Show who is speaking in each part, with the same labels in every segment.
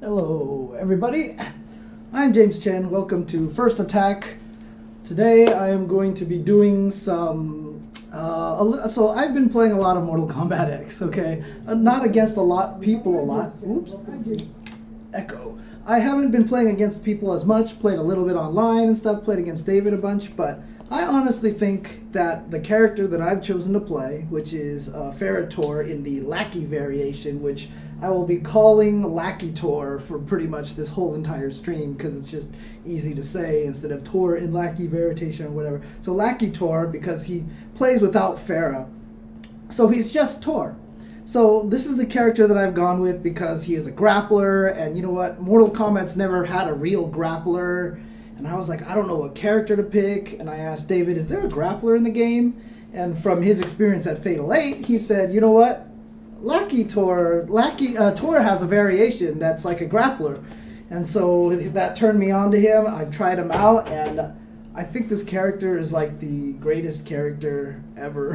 Speaker 1: Hello everybody, I'm James Chen, welcome to First Attack. Today I am going to be doing some, so I've been playing a lot of Mortal Kombat X, okay? Not against people a lot, oops, echo. I haven't been playing against people as much, played a little bit online and stuff, played against David a bunch, but I honestly think that the character that I've chosen to play, which is FerraTorr in the Lackey variation, which I will be calling LakiTorr for pretty much this whole entire stream because it's just easy to say instead of Tor in Lackey variation or whatever. So LakiTorr because he plays without Ferra. So he's just Tor. So this is the character that I've gone with because he is a grappler, and you know what? Mortal Kombat's never had a real grappler. And I was like, I don't know what character to pick. And I asked David, is there a grappler in the game? And from his experience at Fatal 8, he said, you know what? LackeyTorr has a variation that's like a grappler. And so that turned me on to him. I've tried him out, and I think this character is like the greatest character ever.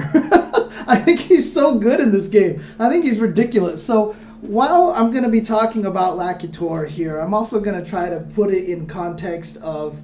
Speaker 1: I think he's so good in this game. I think he's ridiculous. So while I'm going to be talking about LakiTorr here, I'm also going to try to put it in context of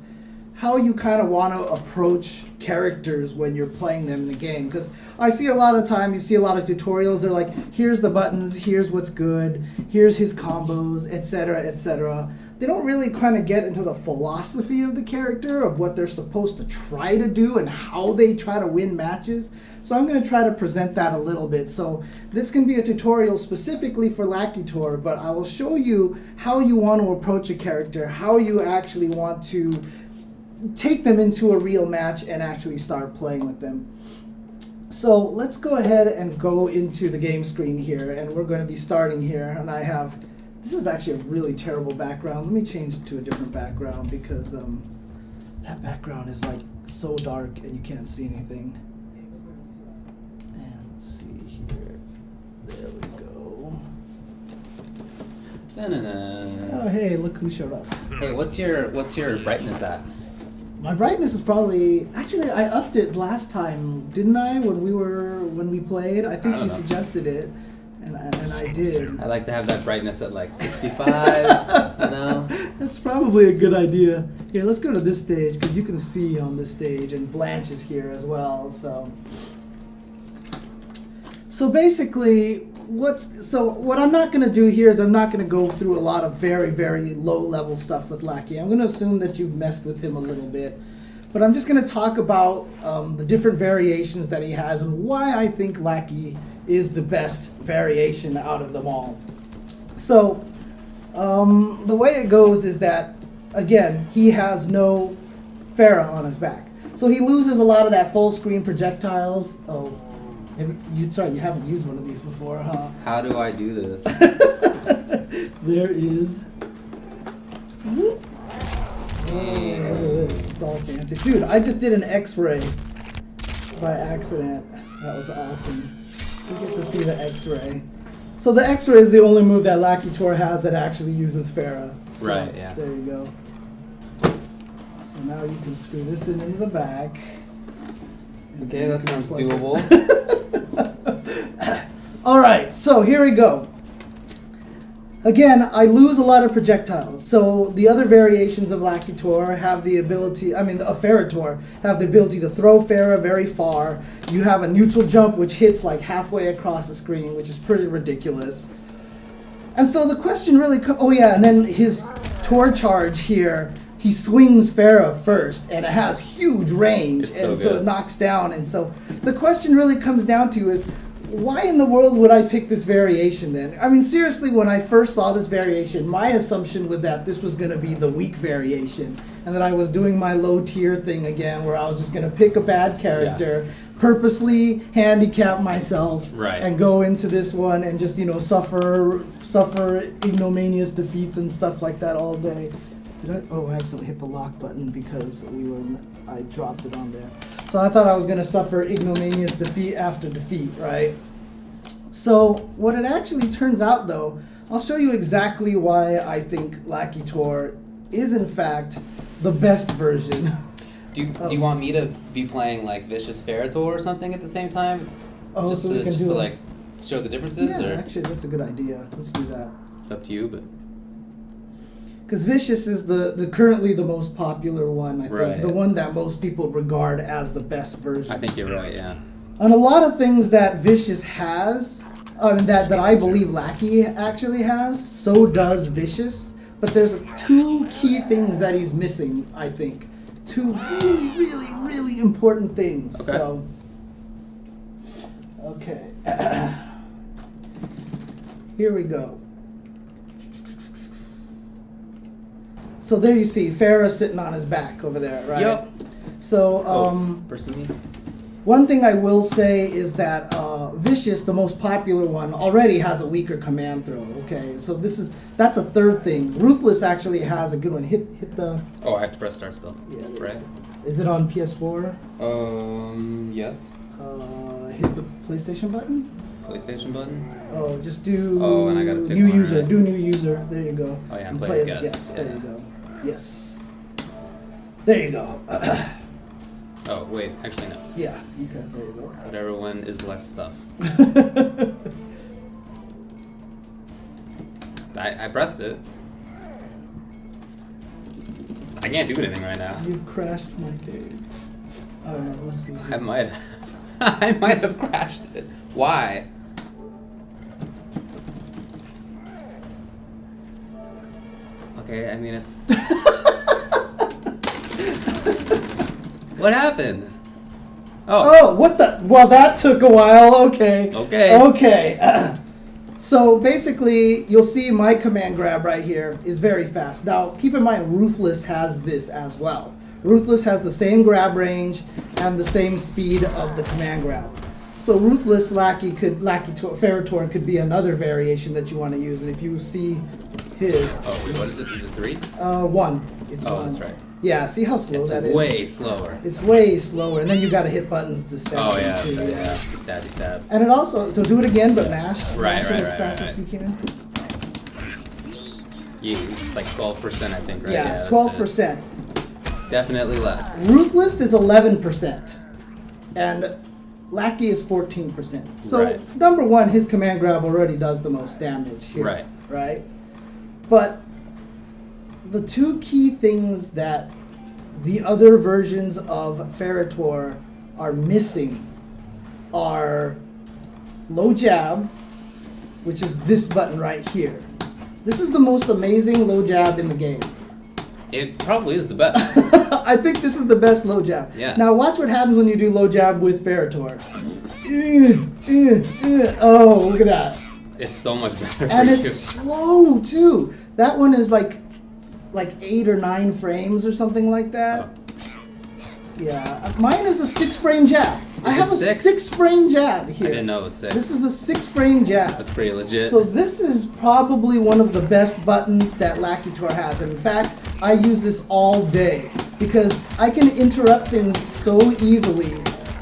Speaker 1: how you kind of want to approach characters when you're playing them in the game. Because I see a lot of times, you see a lot of tutorials, they're like, here's the buttons, here's what's good, here's his combos, etc., etc. They don't really kind of get into the philosophy of the character, of what they're supposed to try to do and how they try to win matches. So I'm going to try to present that a little bit. So this can be a tutorial specifically for LakiTorr, but I will show you how you want to approach a character, how you actually want to take them into a real match and actually start playing with them. So let's go ahead and go into the game screen here, and we're going to be starting here, and I have, this is actually a really terrible background. Let me change it to a different background because that background is like so dark and you can't see anything. And let's see here. There we go.
Speaker 2: Da-na-na.
Speaker 1: Oh hey, look who showed up.
Speaker 2: Hey, what's your brightness at?
Speaker 1: My brightness is probably, actually I upped it last time, didn't I? When we played, I think you suggested it, and I did.
Speaker 2: I like to have that brightness at like 65, you know?
Speaker 1: That's probably a good idea. Here, let's go to this stage, because you can see on this stage, and Blanche is here as well, so. So basically, what I'm not going to do here is I'm not going to go through a lot of very, very low-level stuff with Lackey. I'm going to assume that you've messed with him a little bit. But I'm just going to talk about the different variations that he has and why I think Lackey is the best variation out of them all. So the way it goes is that, again, he has no Ferra on his back. So he loses a lot of that full-screen projectiles. Oh. You haven't used one of these before, huh?
Speaker 2: How do I do this?
Speaker 1: There is.
Speaker 2: Hey.
Speaker 1: It's all fancy. Dude, I just did an X-ray by accident. That was awesome. You get to see the X-ray. So the X-ray is the only move that LakiTorr has that actually uses Ferra. So,
Speaker 2: right, yeah.
Speaker 1: There you go. So now you can screw this into the back.
Speaker 2: Okay, that sounds doable.
Speaker 1: Alright, so here we go. Again, I lose a lot of projectiles. So the other variations of LakiTorr have the ability, FerraTorr have the ability to throw Ferra very far. You have a neutral jump which hits like halfway across the screen, which is pretty ridiculous. And so the question really and then his Tor charge here, he swings Ferra first, and it has huge range, so it knocks down. And so the question really comes down to is, why in the world would I pick this variation then? I mean, seriously, when I first saw this variation, my assumption was that this was going to be the weak variation, and that I was doing my low tier thing again, where I was just going to pick a bad character, purposely handicap myself, and go into this one and just, suffer ignominious defeats and stuff like that all day. I accidentally hit the lock button because I dropped it on there. So I thought I was going to suffer ignominious defeat after defeat, right? So what it actually turns out, though, I'll show you exactly why I think LakiTorr is, in fact, the best version.
Speaker 2: Do you want me to be playing like Vicious FerraTorr or something at the same time? It's just to like show the differences?
Speaker 1: Yeah,
Speaker 2: or?
Speaker 1: Actually, that's a good idea. Let's do that.
Speaker 2: It's up to you, but...
Speaker 1: Because Vicious is the currently the most popular one, I think.
Speaker 2: Right.
Speaker 1: The one that most people regard as the best version.
Speaker 2: I think you're right, yeah.
Speaker 1: And a lot of things that Vicious has, that I believe Lackey actually has, so does Vicious. But there's two key things that he's missing, I think. Two really, really, really important things.
Speaker 2: Okay.
Speaker 1: So, okay. Here we go. So there you see Farrah sitting on his back over there, right?
Speaker 2: Yep.
Speaker 1: So,
Speaker 2: pursue me.
Speaker 1: one thing I will say is that Vicious, the most popular one, already has a weaker command throw. Okay, so that's a third thing. Ruthless actually has a good one. Hit the.
Speaker 2: Oh, I have to press start still.
Speaker 1: Yeah.
Speaker 2: Right.
Speaker 1: Is it on PS4?
Speaker 2: Yes.
Speaker 1: Hit the PlayStation button.
Speaker 2: PlayStation button.
Speaker 1: Oh, just do.
Speaker 2: Oh, and I gotta pick
Speaker 1: new
Speaker 2: one,
Speaker 1: user.
Speaker 2: right?
Speaker 1: Do new user. There you go.
Speaker 2: Oh yeah,
Speaker 1: And
Speaker 2: play as
Speaker 1: as
Speaker 2: guest.
Speaker 1: There
Speaker 2: Yeah.
Speaker 1: you go. Yes. There you go.
Speaker 2: Oh wait, actually no.
Speaker 1: Yeah. Okay. There you go.
Speaker 2: Whatever one is less stuff. I pressed it. I can't do anything right now.
Speaker 1: You've crashed my game. I don't know. Let's see.
Speaker 2: I might have. I might have crashed it. Why? Okay, I mean it's. What happened?
Speaker 1: Oh, what the? Well, that took a while. Okay.
Speaker 2: Okay.
Speaker 1: Okay. So basically, you'll see my command grab right here is very fast. Now, keep in mind, Ruthless has this as well. Ruthless has the same grab range and the same speed of the command grab. So Ruthless Lakitur, FerraTorr could be another variation that you want to use. And if you see his.
Speaker 2: Oh wait, what is it? Is it 3?
Speaker 1: 1. It's
Speaker 2: Oh,
Speaker 1: one.
Speaker 2: that's right.
Speaker 1: Yeah, see how slow
Speaker 2: It's
Speaker 1: that is?
Speaker 2: way slower.
Speaker 1: It's way slower, and then you gotta hit buttons to stab.
Speaker 2: Oh yeah,
Speaker 1: too,
Speaker 2: that's right. Yeah, the stabby stab.
Speaker 1: And it also, so do it again, but mash.
Speaker 2: Right,
Speaker 1: mash
Speaker 2: right,
Speaker 1: it as
Speaker 2: right,
Speaker 1: fast
Speaker 2: right,
Speaker 1: as you can.
Speaker 2: Yeah, it's like 12%, I think, right?
Speaker 1: Yeah,
Speaker 2: that's
Speaker 1: 12%.
Speaker 2: it. Definitely less.
Speaker 1: Ruthless is 11%, and Lackey is 14%. So
Speaker 2: Right.
Speaker 1: number one, his command grab already does the most damage here.
Speaker 2: Right.
Speaker 1: Right. But the two key things that the other versions of FerraTorr are missing are low jab, which is this button right here. This is the most amazing low jab in the game.
Speaker 2: It probably is the best.
Speaker 1: I think this is the best low jab.
Speaker 2: Yeah.
Speaker 1: Now watch what happens when you do low jab with FerraTorr. Oh, look at that.
Speaker 2: It's so much better
Speaker 1: And
Speaker 2: for
Speaker 1: it's
Speaker 2: you.
Speaker 1: slow too. That one is like 8 or 9 frames or something like that. Yeah, mine is a 6-frame jab. I have a 6-frame jab here.
Speaker 2: I didn't know it was 6.
Speaker 1: This is a 6-frame jab.
Speaker 2: That's pretty legit.
Speaker 1: So this is probably one of the best buttons that LackeyTorr has. And in fact, I use this all day because I can interrupt things so easily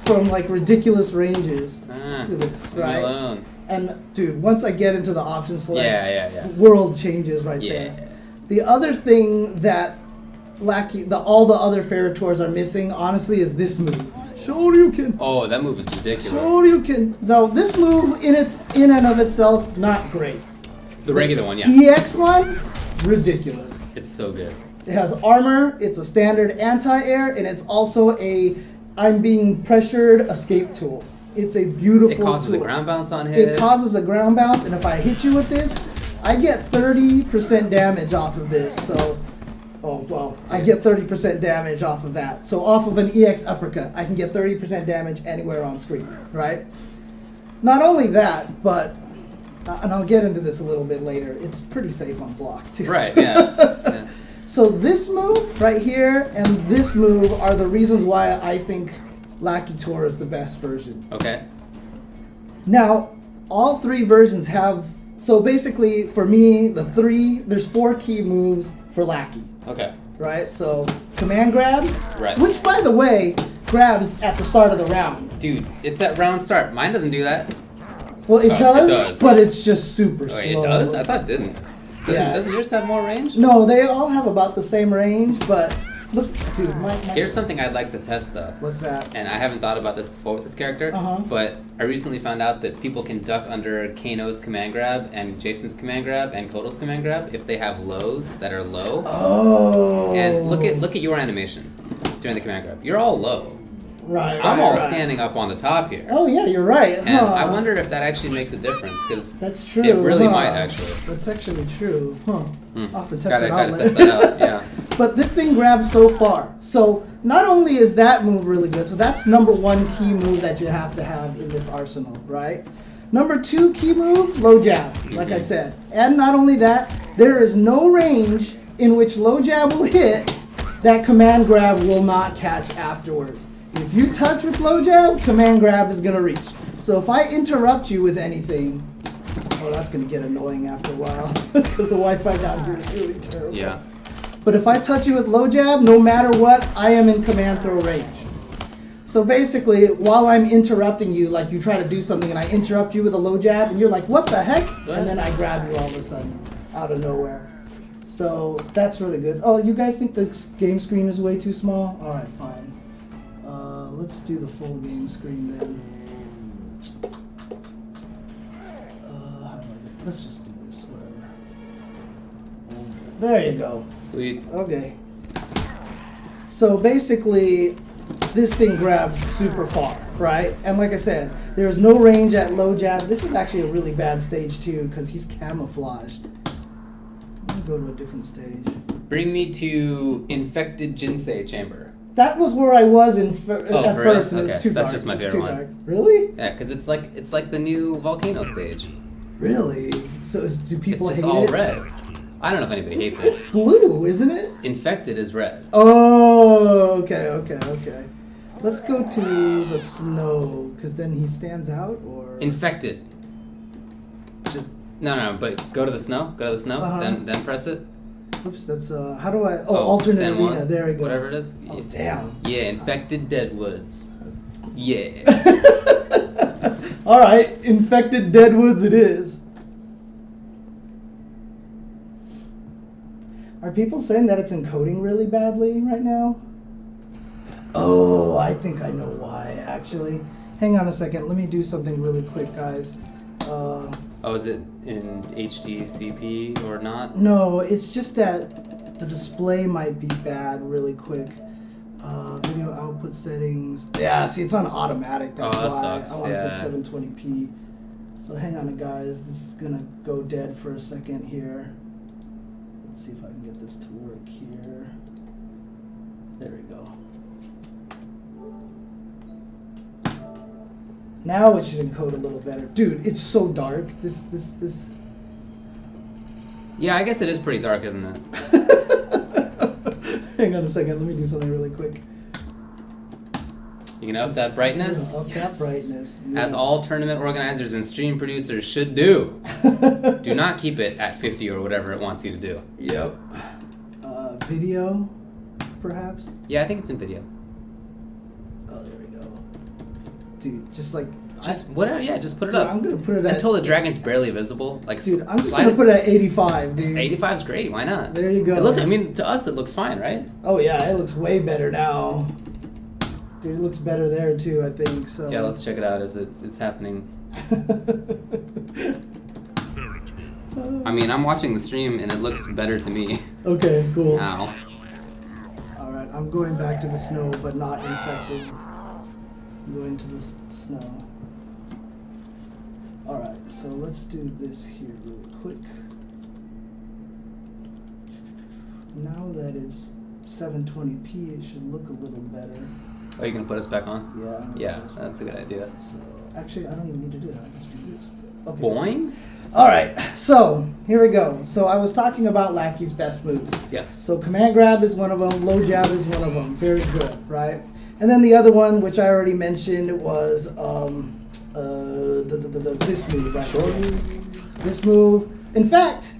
Speaker 1: from like ridiculous ranges.
Speaker 2: Ah,
Speaker 1: Look at this,
Speaker 2: leave me
Speaker 1: right?
Speaker 2: alone.
Speaker 1: And dude, once I get into the option select,
Speaker 2: Yeah.
Speaker 1: the world changes right
Speaker 2: Yeah.
Speaker 1: there. The other thing that all the other FerraTorrs are missing, honestly, is this move. Shoryuken.
Speaker 2: Oh, that move is ridiculous.
Speaker 1: Shoryuken. So this move in and of itself, not great.
Speaker 2: The regular one, yeah.
Speaker 1: EX one, ridiculous.
Speaker 2: It's so good.
Speaker 1: It has armor, it's a standard anti-air, and it's also a I'm being pressured escape tool. It's a beautiful
Speaker 2: It causes
Speaker 1: tool.
Speaker 2: a ground bounce on hit.
Speaker 1: It causes a ground bounce, and if I hit you with this, I get 30% damage off of this. So, I get 30% damage off of that. So off of an EX uppercut, I can get 30% damage anywhere on screen, right? Not only that, but, and I'll get into this a little bit later, it's pretty safe on block too.
Speaker 2: Right, yeah.
Speaker 1: So this move right here and this move are the reasons why I think LackeyTorr is the best version.
Speaker 2: Okay.
Speaker 1: Now, all 3 versions have, so basically for me, there's 4 key moves for Lackey,
Speaker 2: Okay.
Speaker 1: right? So command grab,
Speaker 2: Right.
Speaker 1: which by the way, grabs at the start of the round.
Speaker 2: Dude, it's at round start. Mine doesn't do that.
Speaker 1: Well, it
Speaker 2: Oh, it
Speaker 1: does,
Speaker 2: does.
Speaker 1: but it's just super
Speaker 2: Oh,
Speaker 1: slow.
Speaker 2: it does? I thought it didn't.
Speaker 1: Yeah.
Speaker 2: Doesn't yours have more range?
Speaker 1: No, they all have about the same range, but Look, dude, my
Speaker 2: Here's something I'd like to test though.
Speaker 1: What's that?
Speaker 2: And I haven't thought about this before with this character, but I recently found out that people can duck under Kano's command grab and Jason's command grab and Kotal's command grab if they have lows that are low.
Speaker 1: Oh.
Speaker 2: And look at your animation during the command grab. You're all low.
Speaker 1: Right.
Speaker 2: I'm all standing up on the top here.
Speaker 1: Oh yeah, you're right.
Speaker 2: And I wonder if that actually makes a difference because
Speaker 1: that's true.
Speaker 2: It really might actually.
Speaker 1: That's actually true. Huh. I'll have to test
Speaker 2: gotta
Speaker 1: it out.
Speaker 2: test that out. Yeah.
Speaker 1: But this thing grabs so far. So not only is that move really good, so that's number one key move that you have to have in this arsenal, right? Number two key move, low jab, like I said. And not only that, there is no range in which low jab will hit that command grab will not catch afterwards. If you touch with low jab, command grab is going to reach. So if I interrupt you with anything, oh, that's going to get annoying after a while because the Wi-Fi down here is really terrible.
Speaker 2: Yeah.
Speaker 1: But if I touch you with low jab, no matter what, I am in command throw range. So basically, while I'm interrupting you, like you try to do something and I interrupt you with a low jab, and you're like, what the heck? And then I grab you all of a sudden, out of nowhere. So that's really good. Oh, you guys think the game screen is way too small? All right, fine. Let's do the full game screen then. How do I get, let's just do this, whatever. There you go.
Speaker 2: Sweet.
Speaker 1: Okay. So basically, this thing grabs super far, right? And like I said, there's no range at low jab. This is actually a really bad stage too, because he's camouflaged. Let me go to a different stage.
Speaker 2: Bring me to Infected Jinsei Chamber.
Speaker 1: That was where I was at first, and
Speaker 2: okay.
Speaker 1: it's too dark.
Speaker 2: That's just my favorite one.
Speaker 1: Dark. Really?
Speaker 2: Yeah, because it's like the new volcano stage.
Speaker 1: Really? So do people
Speaker 2: It's just
Speaker 1: hate
Speaker 2: all
Speaker 1: it?
Speaker 2: red. I don't know if anybody hates
Speaker 1: It's
Speaker 2: it.
Speaker 1: blue, isn't it?
Speaker 2: Infected is red.
Speaker 1: Oh, okay. Let's go to the snow, because then he stands out, or...
Speaker 2: Infected. Just no, but go to the snow. Go to the snow. Then press it.
Speaker 1: Oops, that's how do I? Oh, alternate
Speaker 2: San
Speaker 1: arena.
Speaker 2: Juan,
Speaker 1: There we go.
Speaker 2: Whatever it is.
Speaker 1: Oh, damn.
Speaker 2: Yeah, Infected Deadwoods. Yeah.
Speaker 1: All right, Infected Deadwoods it is. Are people saying that it's encoding really badly right now? Oh, I think I know why, actually. Hang on a second. Let me do something really quick, guys.
Speaker 2: Oh, is it in HDCP or not?
Speaker 1: No, it's just that the display might be bad really quick. Video output settings. Yeah, see, it's on automatic. That's
Speaker 2: that
Speaker 1: why
Speaker 2: sucks.
Speaker 1: I want to put 720p. So hang on, guys. This is going to go dead for a second here. Let's see if I can get this to work here. There we go. Now it should encode a little better. Dude, it's so dark. This.
Speaker 2: Yeah, I guess it is pretty dark, isn't it?
Speaker 1: Hang on a second. Let me do something really quick.
Speaker 2: You can up that brightness?
Speaker 1: Yeah, up that brightness. Yeah.
Speaker 2: As all tournament organizers and stream producers should do. Do not keep it at 50 or whatever it wants you to do.
Speaker 1: Yep. Video, perhaps?
Speaker 2: Yeah, I think it's in video.
Speaker 1: Oh, there we go. Dude, just like...
Speaker 2: whatever, yeah, just put it up.
Speaker 1: I'm going to put it at...
Speaker 2: Until the dragon's barely visible.
Speaker 1: Dude, I'm just going to put it at 85, dude.
Speaker 2: 85 is great, why not?
Speaker 1: There you go.
Speaker 2: It looks, I mean, to us it looks fine, right?
Speaker 1: Oh, yeah, it looks way better now. Dude, it looks better there, too, I think, so...
Speaker 2: Yeah, let's check it out as it's happening. I mean, I'm watching the stream and it looks better to me.
Speaker 1: Okay, cool.
Speaker 2: Ow.
Speaker 1: Alright, I'm going back to the snow, but not infected. I'm going to the snow. Alright, so let's do this here really quick. Now that it's 720p, it should look a little better.
Speaker 2: Are you going to put us back on?
Speaker 1: Yeah.
Speaker 2: Yeah, that's a good idea.
Speaker 1: So, actually, I don't even need to do that. I can just do this. Okay.
Speaker 2: Boing?
Speaker 1: Alright, so here we go. So I was talking about Lackey's best moves.
Speaker 2: Yes.
Speaker 1: So command grab is one of them, low jab is one of them. Very good, right? And then the other one, which I already mentioned, was this move right here. This move. In fact,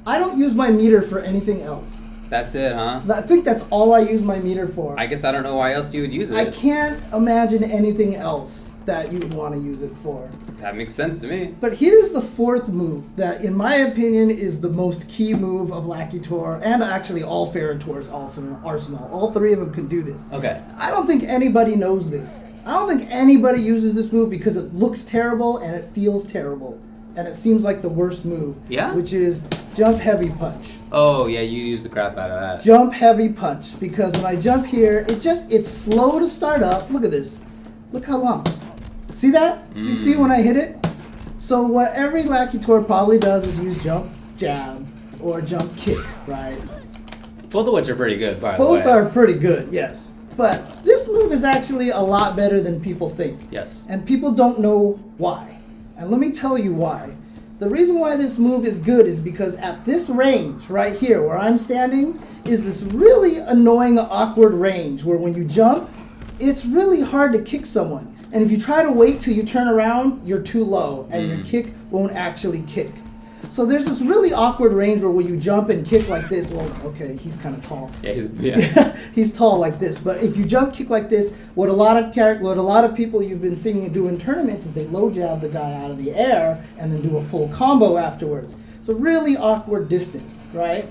Speaker 1: I don't use my meter for anything else.
Speaker 2: That's it, huh?
Speaker 1: I think that's all I use my meter for.
Speaker 2: I guess I don't know why else you would use it.
Speaker 1: I can't imagine anything else. that you would want to use it for.
Speaker 2: That makes sense to me.
Speaker 1: But here's the fourth move that, in my opinion, is the most key move of LackeyTorr, and actually all FerraTorr's arsenal. All three of them can do this.
Speaker 2: Okay.
Speaker 1: I don't think anybody knows this. I don't think anybody uses this move because it looks terrible and it feels terrible. And it seems like the worst move.
Speaker 2: Yeah?
Speaker 1: Which is jump heavy punch.
Speaker 2: Oh, yeah, you use the crap out of that.
Speaker 1: Jump heavy punch. Because when I jump here, it's slow to start up. Look at this. Look how long. See that? See when I hit it? So what every LackeyTorr probably does is use jump jab or jump kick, right?
Speaker 2: Both of which are pretty good, by the way.
Speaker 1: Both are pretty good, yes. But this move is actually a lot better than people think.
Speaker 2: Yes.
Speaker 1: And people don't know why. And let me tell you why. The reason why this move is good is because at this range right here where I'm standing is this really annoying, awkward range where when you jump, it's really hard to kick someone. And if you try to wait till you turn around, you're too low and your kick won't actually kick. So there's this really awkward range where when you jump and kick like this, well, okay, he's kind of tall.
Speaker 2: Yeah,
Speaker 1: he's tall like this. But if you jump kick like this, what a lot of people you've been seeing do in tournaments is they low jab the guy out of the air and then do a full combo afterwards. It's a really awkward distance, right?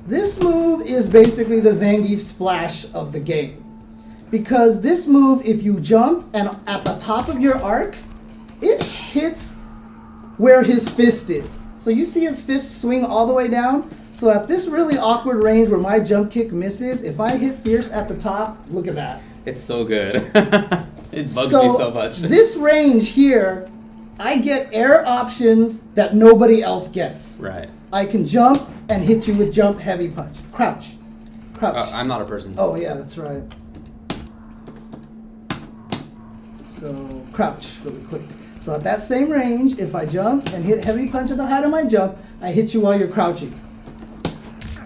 Speaker 1: This move is basically the Zangief splash of the game. Because this move, if you jump and at the top of your arc, it hits where his fist is. So you see his fist swing all the way down? So at this really awkward range where my jump kick misses, if I hit fierce at the top, look at that.
Speaker 2: It's so good. It bugs me so much.
Speaker 1: This range here, I get air options that nobody else gets.
Speaker 2: Right.
Speaker 1: I can jump and hit you with jump heavy punch. Crouch. Crouch.
Speaker 2: I'm not a person.
Speaker 1: Oh yeah, that's right. So crouch really quick. So at that same range, if I jump and hit heavy punch at the height of my jump, I hit you while you're crouching.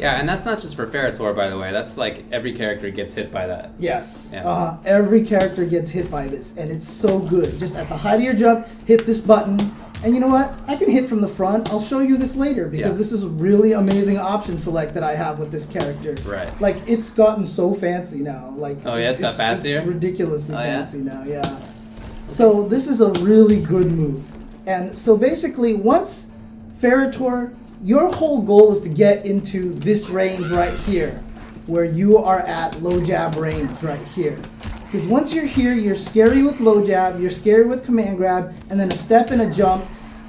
Speaker 2: Yeah, and that's not just for FerraTorr, by the way. That's like every character gets hit by that.
Speaker 1: Yes.
Speaker 2: Yeah.
Speaker 1: Every character gets hit by this, and it's so good. Just at the height of your jump, hit this button. And you know what? I can hit from the front. I'll show you this later because this is a really amazing option select that I have with this character.
Speaker 2: Right.
Speaker 1: Like, it's gotten so fancy now. Like,
Speaker 2: oh, yeah, it's got fancier?
Speaker 1: It's ridiculously fancy
Speaker 2: yeah?
Speaker 1: now, yeah. So this is a really good move. And so basically, once FerraTorr, your whole goal is to get into this range right here, where you are at low jab range right here. Because once you're here, you're scary with low jab, you're scary with command grab, and then a step and a jump,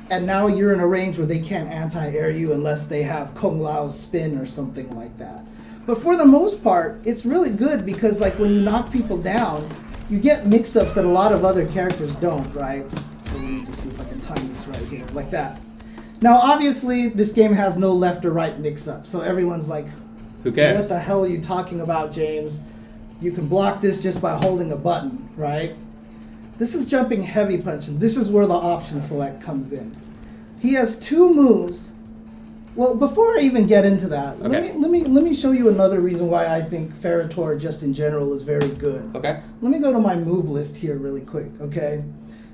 Speaker 1: and now you're in a range where they can't anti-air you unless they have Kung Lao's spin or something like that. But for the most part, it's really good because like when you knock people down, you get mix-ups that a lot of other characters don't, right? So let me just see if I can time this right here, like that. Now, obviously, this game has no left or right mix-up, so everyone's like,
Speaker 2: who cares?
Speaker 1: What the hell are you talking about, James? You can block this just by holding a button, right? This is jumping heavy punch, and this is where the option select comes in. He has two moves. Well, before I even get into that, let me show you another reason why I think FerraTorr just in general is very good.
Speaker 2: Okay.
Speaker 1: Let me go to my move list here really quick, okay?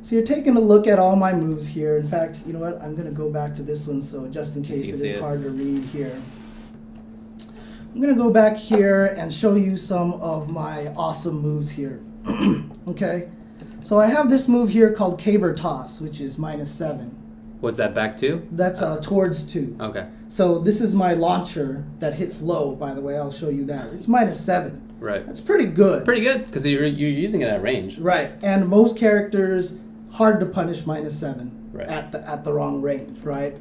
Speaker 1: So you're taking a look at all my moves here. In fact, you know what? I'm going to go back to this one so just in case it is hard to read here. I'm going to go back here and show you some of my awesome moves here. Okay? So I have this move here called Caber Toss, which is -7.
Speaker 2: What's that, back to?
Speaker 1: That's towards 2.
Speaker 2: Okay.
Speaker 1: So this is my launcher that hits low, by the way. I'll show you that. It's -7.
Speaker 2: Right.
Speaker 1: That's pretty good.
Speaker 2: Pretty good, because you're using it at range.
Speaker 1: Right. And most characters, hard to punish -7
Speaker 2: right.
Speaker 1: at the wrong range, right?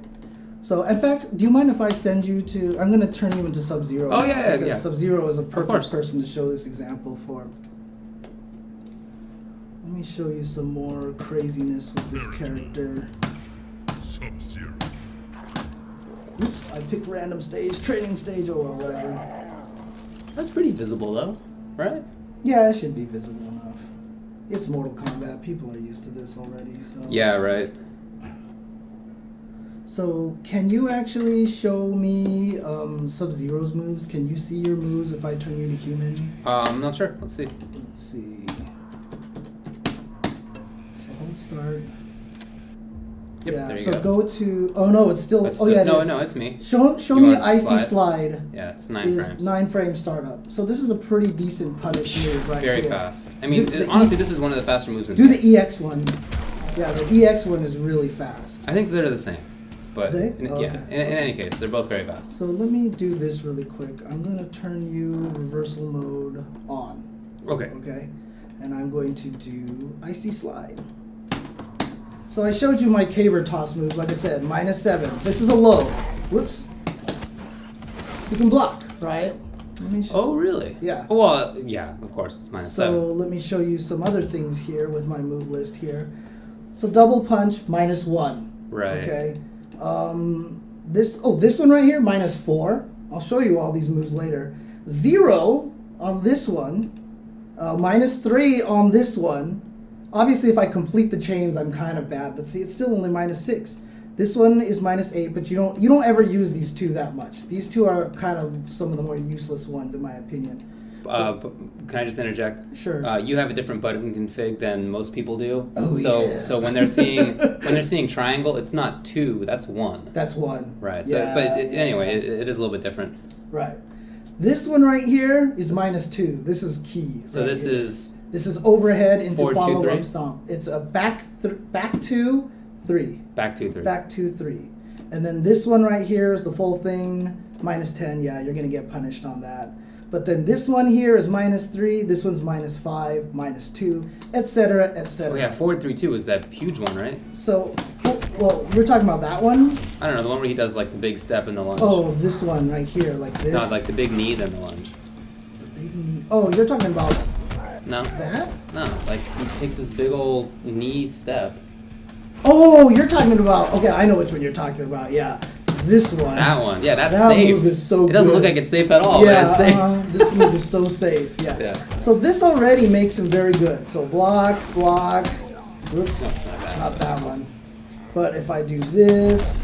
Speaker 1: So, in fact, do you mind if I send you to... I'm going to turn you into Sub-Zero.
Speaker 2: Oh, yeah.
Speaker 1: Because Sub-Zero is a perfect person to show this example for. Let me show you some more craziness with this character.
Speaker 3: Sub-Zero.
Speaker 1: Oops, I picked random stage, training stage, oh well, whatever.
Speaker 2: That's pretty visible, though, right?
Speaker 1: Yeah, it should be visible enough. It's Mortal Kombat. People are used to this already. So.
Speaker 2: Yeah, right.
Speaker 1: So, can you actually show me Sub-Zero's moves? Can you see your moves if I turn you to human?
Speaker 2: I'm not sure. Let's see.
Speaker 1: Let's see. So, hold start.
Speaker 2: Yep,
Speaker 1: Yeah,
Speaker 2: there you
Speaker 1: so
Speaker 2: go.
Speaker 1: to... Oh, no, it's still...
Speaker 2: That's
Speaker 1: oh, yeah, it is.
Speaker 2: no, it's me.
Speaker 1: Show
Speaker 2: You
Speaker 1: me
Speaker 2: want
Speaker 1: Icy Slide.
Speaker 2: Yeah, it's 9
Speaker 1: is
Speaker 2: frames.
Speaker 1: 9 frame startup. So this is a pretty decent punish move right
Speaker 2: Very
Speaker 1: here.
Speaker 2: fast. I mean,
Speaker 1: Do the
Speaker 2: honestly, this is one of the faster moves in
Speaker 1: Do
Speaker 2: the game.
Speaker 1: the EX one. Yeah, the EX one is really fast.
Speaker 2: I think they're the same. But
Speaker 1: Are they?
Speaker 2: in,
Speaker 1: Oh,
Speaker 2: yeah,
Speaker 1: okay.
Speaker 2: in any case, they're both very fast.
Speaker 1: So let me do this really quick. I'm going to turn you reversal mode on.
Speaker 2: Okay.
Speaker 1: Okay? And I'm going to do Icy Slide. So I showed you my caber toss move, like I said, -7. This is a low. Whoops. You can block, right? Let me
Speaker 2: Oh, really?
Speaker 1: Yeah.
Speaker 2: Well, yeah, of course, it's -7.
Speaker 1: So let me show you some other things here with my move list here. So double punch, -1.
Speaker 2: Right.
Speaker 1: Okay. This one right here, -4. I'll show you all these moves later. 0 on this one. -3 on this one. Obviously, if I complete the chains, I'm kind of bad. But see, it's still only -6. This one is -8, but you don't ever use these two that much. These two are kind of some of the more useless ones, in my opinion.
Speaker 2: But can I just interject?
Speaker 1: Sure.
Speaker 2: You have a different button config than most people do.
Speaker 1: Oh,
Speaker 2: so
Speaker 1: yeah.
Speaker 2: so when they're seeing triangle, it's not 2, that's 1.
Speaker 1: That's 1.
Speaker 2: Right. So
Speaker 1: Yeah,
Speaker 2: but
Speaker 1: yeah.
Speaker 2: anyway, it is a little bit different.
Speaker 1: Right. This one right here is -2. This is key.
Speaker 2: So
Speaker 1: right
Speaker 2: this
Speaker 1: here.
Speaker 2: is
Speaker 1: This is overhead into
Speaker 2: 4, 2,
Speaker 1: follow
Speaker 2: 3?
Speaker 1: up stomp. It's a back 2, 3.
Speaker 2: back 2, 3.
Speaker 1: Back 2, 3. And then this one right here is the full thing, -10. Yeah, you're gonna get punished on that. But then this one here is -3. This one's -5, -2, etc., etc.
Speaker 2: Oh yeah, forward 3, 2 is that huge one, right?
Speaker 1: So, well, you're talking about that one.
Speaker 2: I don't know, the one where he does like the big step and the lunge.
Speaker 1: Oh, this one right here, like this.
Speaker 2: Not like the big knee, then the lunge.
Speaker 1: The big knee. Oh, you're talking about
Speaker 2: No,
Speaker 1: that?
Speaker 2: no, like he takes this big old knee step.
Speaker 1: Oh, you're talking about. Okay, I know which one you're talking about. Yeah, this one.
Speaker 2: That one, yeah, that's
Speaker 1: That
Speaker 2: safe.
Speaker 1: move is so
Speaker 2: it doesn't
Speaker 1: good.
Speaker 2: look like it's safe at all, but it's safe.
Speaker 1: This move is so safe. Yes.
Speaker 2: Yeah.
Speaker 1: So this already makes him very good. So block, block. Oops,
Speaker 2: No, not that.
Speaker 1: not that one. But if I do this,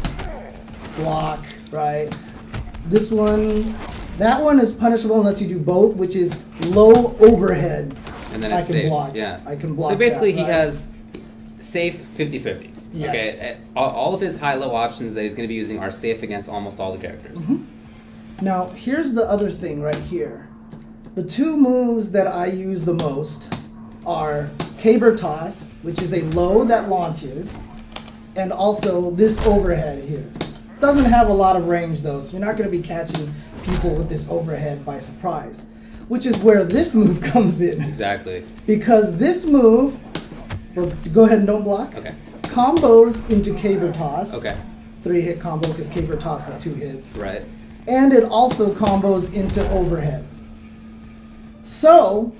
Speaker 1: block, right? This one, that one is punishable unless you do both, which is low overhead.
Speaker 2: And then
Speaker 1: I
Speaker 2: it's
Speaker 1: can
Speaker 2: safe.
Speaker 1: block.
Speaker 2: Yeah.
Speaker 1: I can block.
Speaker 2: So basically,
Speaker 1: that,
Speaker 2: he
Speaker 1: right?
Speaker 2: has safe 50-50s.
Speaker 1: Yes.
Speaker 2: Okay. All of his high-low options that he's going to be using are safe against almost all the characters.
Speaker 1: Mm-hmm. Now, here's the other thing right here. The two moves that I use the most are Caber Toss, which is a low that launches, and also this overhead here. Doesn't have a lot of range though, so you're not going to be catching people with this overhead by surprise, which is where this move comes in.
Speaker 2: Exactly.
Speaker 1: Because this move, well, go ahead and don't block,
Speaker 2: Okay.
Speaker 1: combos into Caber Toss.
Speaker 2: Okay.
Speaker 1: 3-hit combo because Caber Toss is 2 hits.
Speaker 2: Right.
Speaker 1: And it also combos into overhead. So,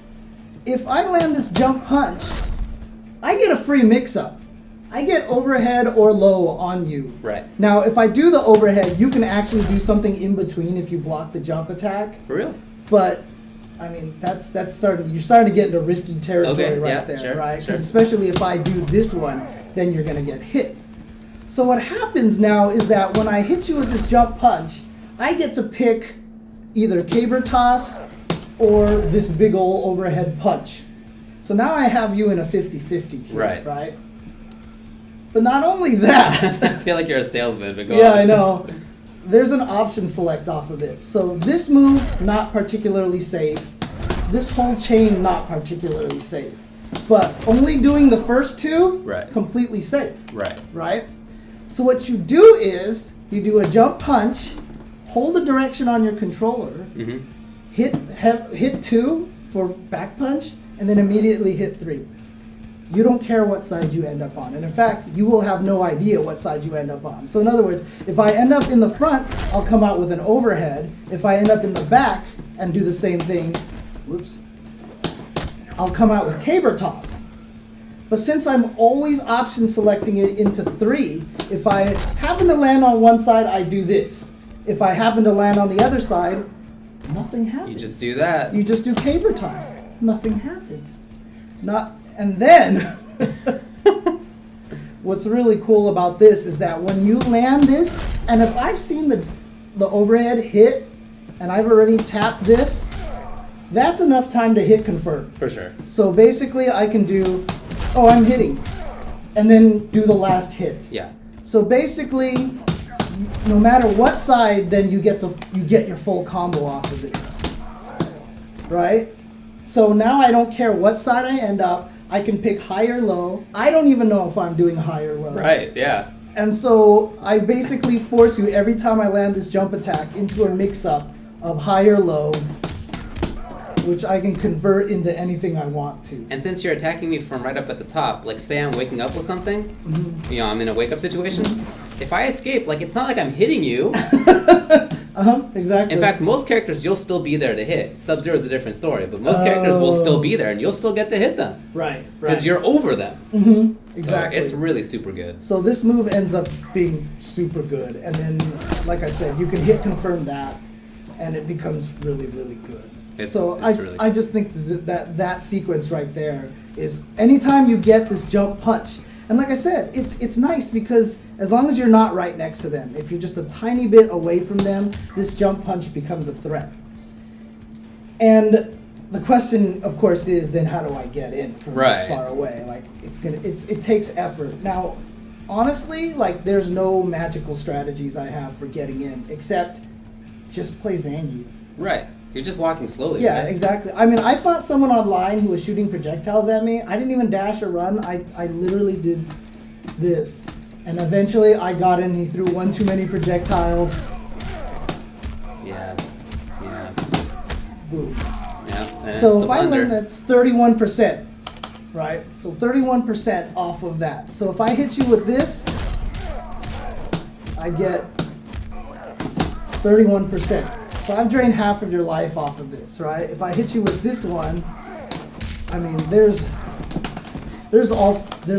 Speaker 1: if I land this jump punch, I get a free mix-up. I get overhead or low on you.
Speaker 2: Right.
Speaker 1: Now, if I do the overhead, you can actually do something in between if you block the jump attack.
Speaker 2: For real.
Speaker 1: But, I mean, that's starting. You're starting to get into risky territory
Speaker 2: Okay,
Speaker 1: right
Speaker 2: yeah,
Speaker 1: there,
Speaker 2: sure,
Speaker 1: right? Because
Speaker 2: sure.
Speaker 1: especially if I do this one, then you're gonna get hit. So what happens now is that when I hit you with this jump punch, I get to pick either Caber Toss or this big ol' overhead punch. So now I have you in a 50-50 here,
Speaker 2: Right.
Speaker 1: right? But not only that.
Speaker 2: I feel like you're a salesman, but go
Speaker 1: Yeah,
Speaker 2: on.
Speaker 1: I know. There's an option select off of this. So this move, not particularly safe. This whole chain, not particularly safe. But only doing the first two,
Speaker 2: Right.
Speaker 1: completely safe,
Speaker 2: Right.
Speaker 1: right? So what you do is, you do a jump punch, hold a direction on your controller,
Speaker 2: Mm-hmm.
Speaker 1: hit 2 for back punch, and then immediately hit 3. You don't care what side you end up on. And in fact, you will have no idea what side you end up on. So in other words, if I end up in the front, I'll come out with an overhead. If I end up in the back and do the same thing, whoops, I'll come out with Caber Toss. But since I'm always option selecting it into 3, if I happen to land on one side, I do this. If I happen to land on the other side, nothing happens.
Speaker 2: You just do that.
Speaker 1: You just do Caber Toss. Nothing happens. And then, what's really cool about this is that when you land this, and if I've seen the overhead hit, and I've already tapped this, that's enough time to hit confirm.
Speaker 2: For sure.
Speaker 1: So basically I can do, oh, I'm hitting, and then do the last hit.
Speaker 2: Yeah.
Speaker 1: So basically, no matter what side, then you get your full combo off of this, right? So now I don't care what side I end up. I can pick high or low. I don't even know if I'm doing high or low.
Speaker 2: Right. Yeah.
Speaker 1: And so I basically force you every time I land this jump attack into a mix-up of high or low, which I can convert into anything I want to.
Speaker 2: And since you're attacking me from right up at the top, like say I'm waking up with something, you know, I'm in a wake-up situation. If I escape, like it's not like I'm hitting you.
Speaker 1: Exactly.
Speaker 2: In fact, most characters you'll still be there to hit. Sub-Zero is a different story, but most characters will still be there and you'll still get to hit them.
Speaker 1: Right.
Speaker 2: Because you're over them.
Speaker 1: Exactly.
Speaker 2: So it's really super good.
Speaker 1: So this move ends up being super good. And then, like I said, you can hit confirm that, and it becomes really, really good.
Speaker 2: It's really
Speaker 1: I just think that sequence right there is anytime you get this jump punch, and like I said, it's nice because as long as you're not right next to them, if you're just a tiny bit away from them, this jump punch becomes a threat. And the question, of course, is then how do I get in from this far away? Like it takes effort. Now, honestly, like there's no magical strategies I have for getting in except just play Zangief.
Speaker 2: Right. You're just walking slowly.
Speaker 1: Yeah,
Speaker 2: right?
Speaker 1: exactly. I mean, I fought someone online who was shooting projectiles at me. I didn't even dash or run. I literally did this. And eventually I got in. He threw one too many projectiles.
Speaker 2: Yeah.
Speaker 1: Boom.
Speaker 2: Yeah. And
Speaker 1: So if I win, that's 31%. Right? So 31% off of that. So if I hit you with this, I get 31%. So I've drained half of your life off of this, right? If I hit you with this one, I mean, there's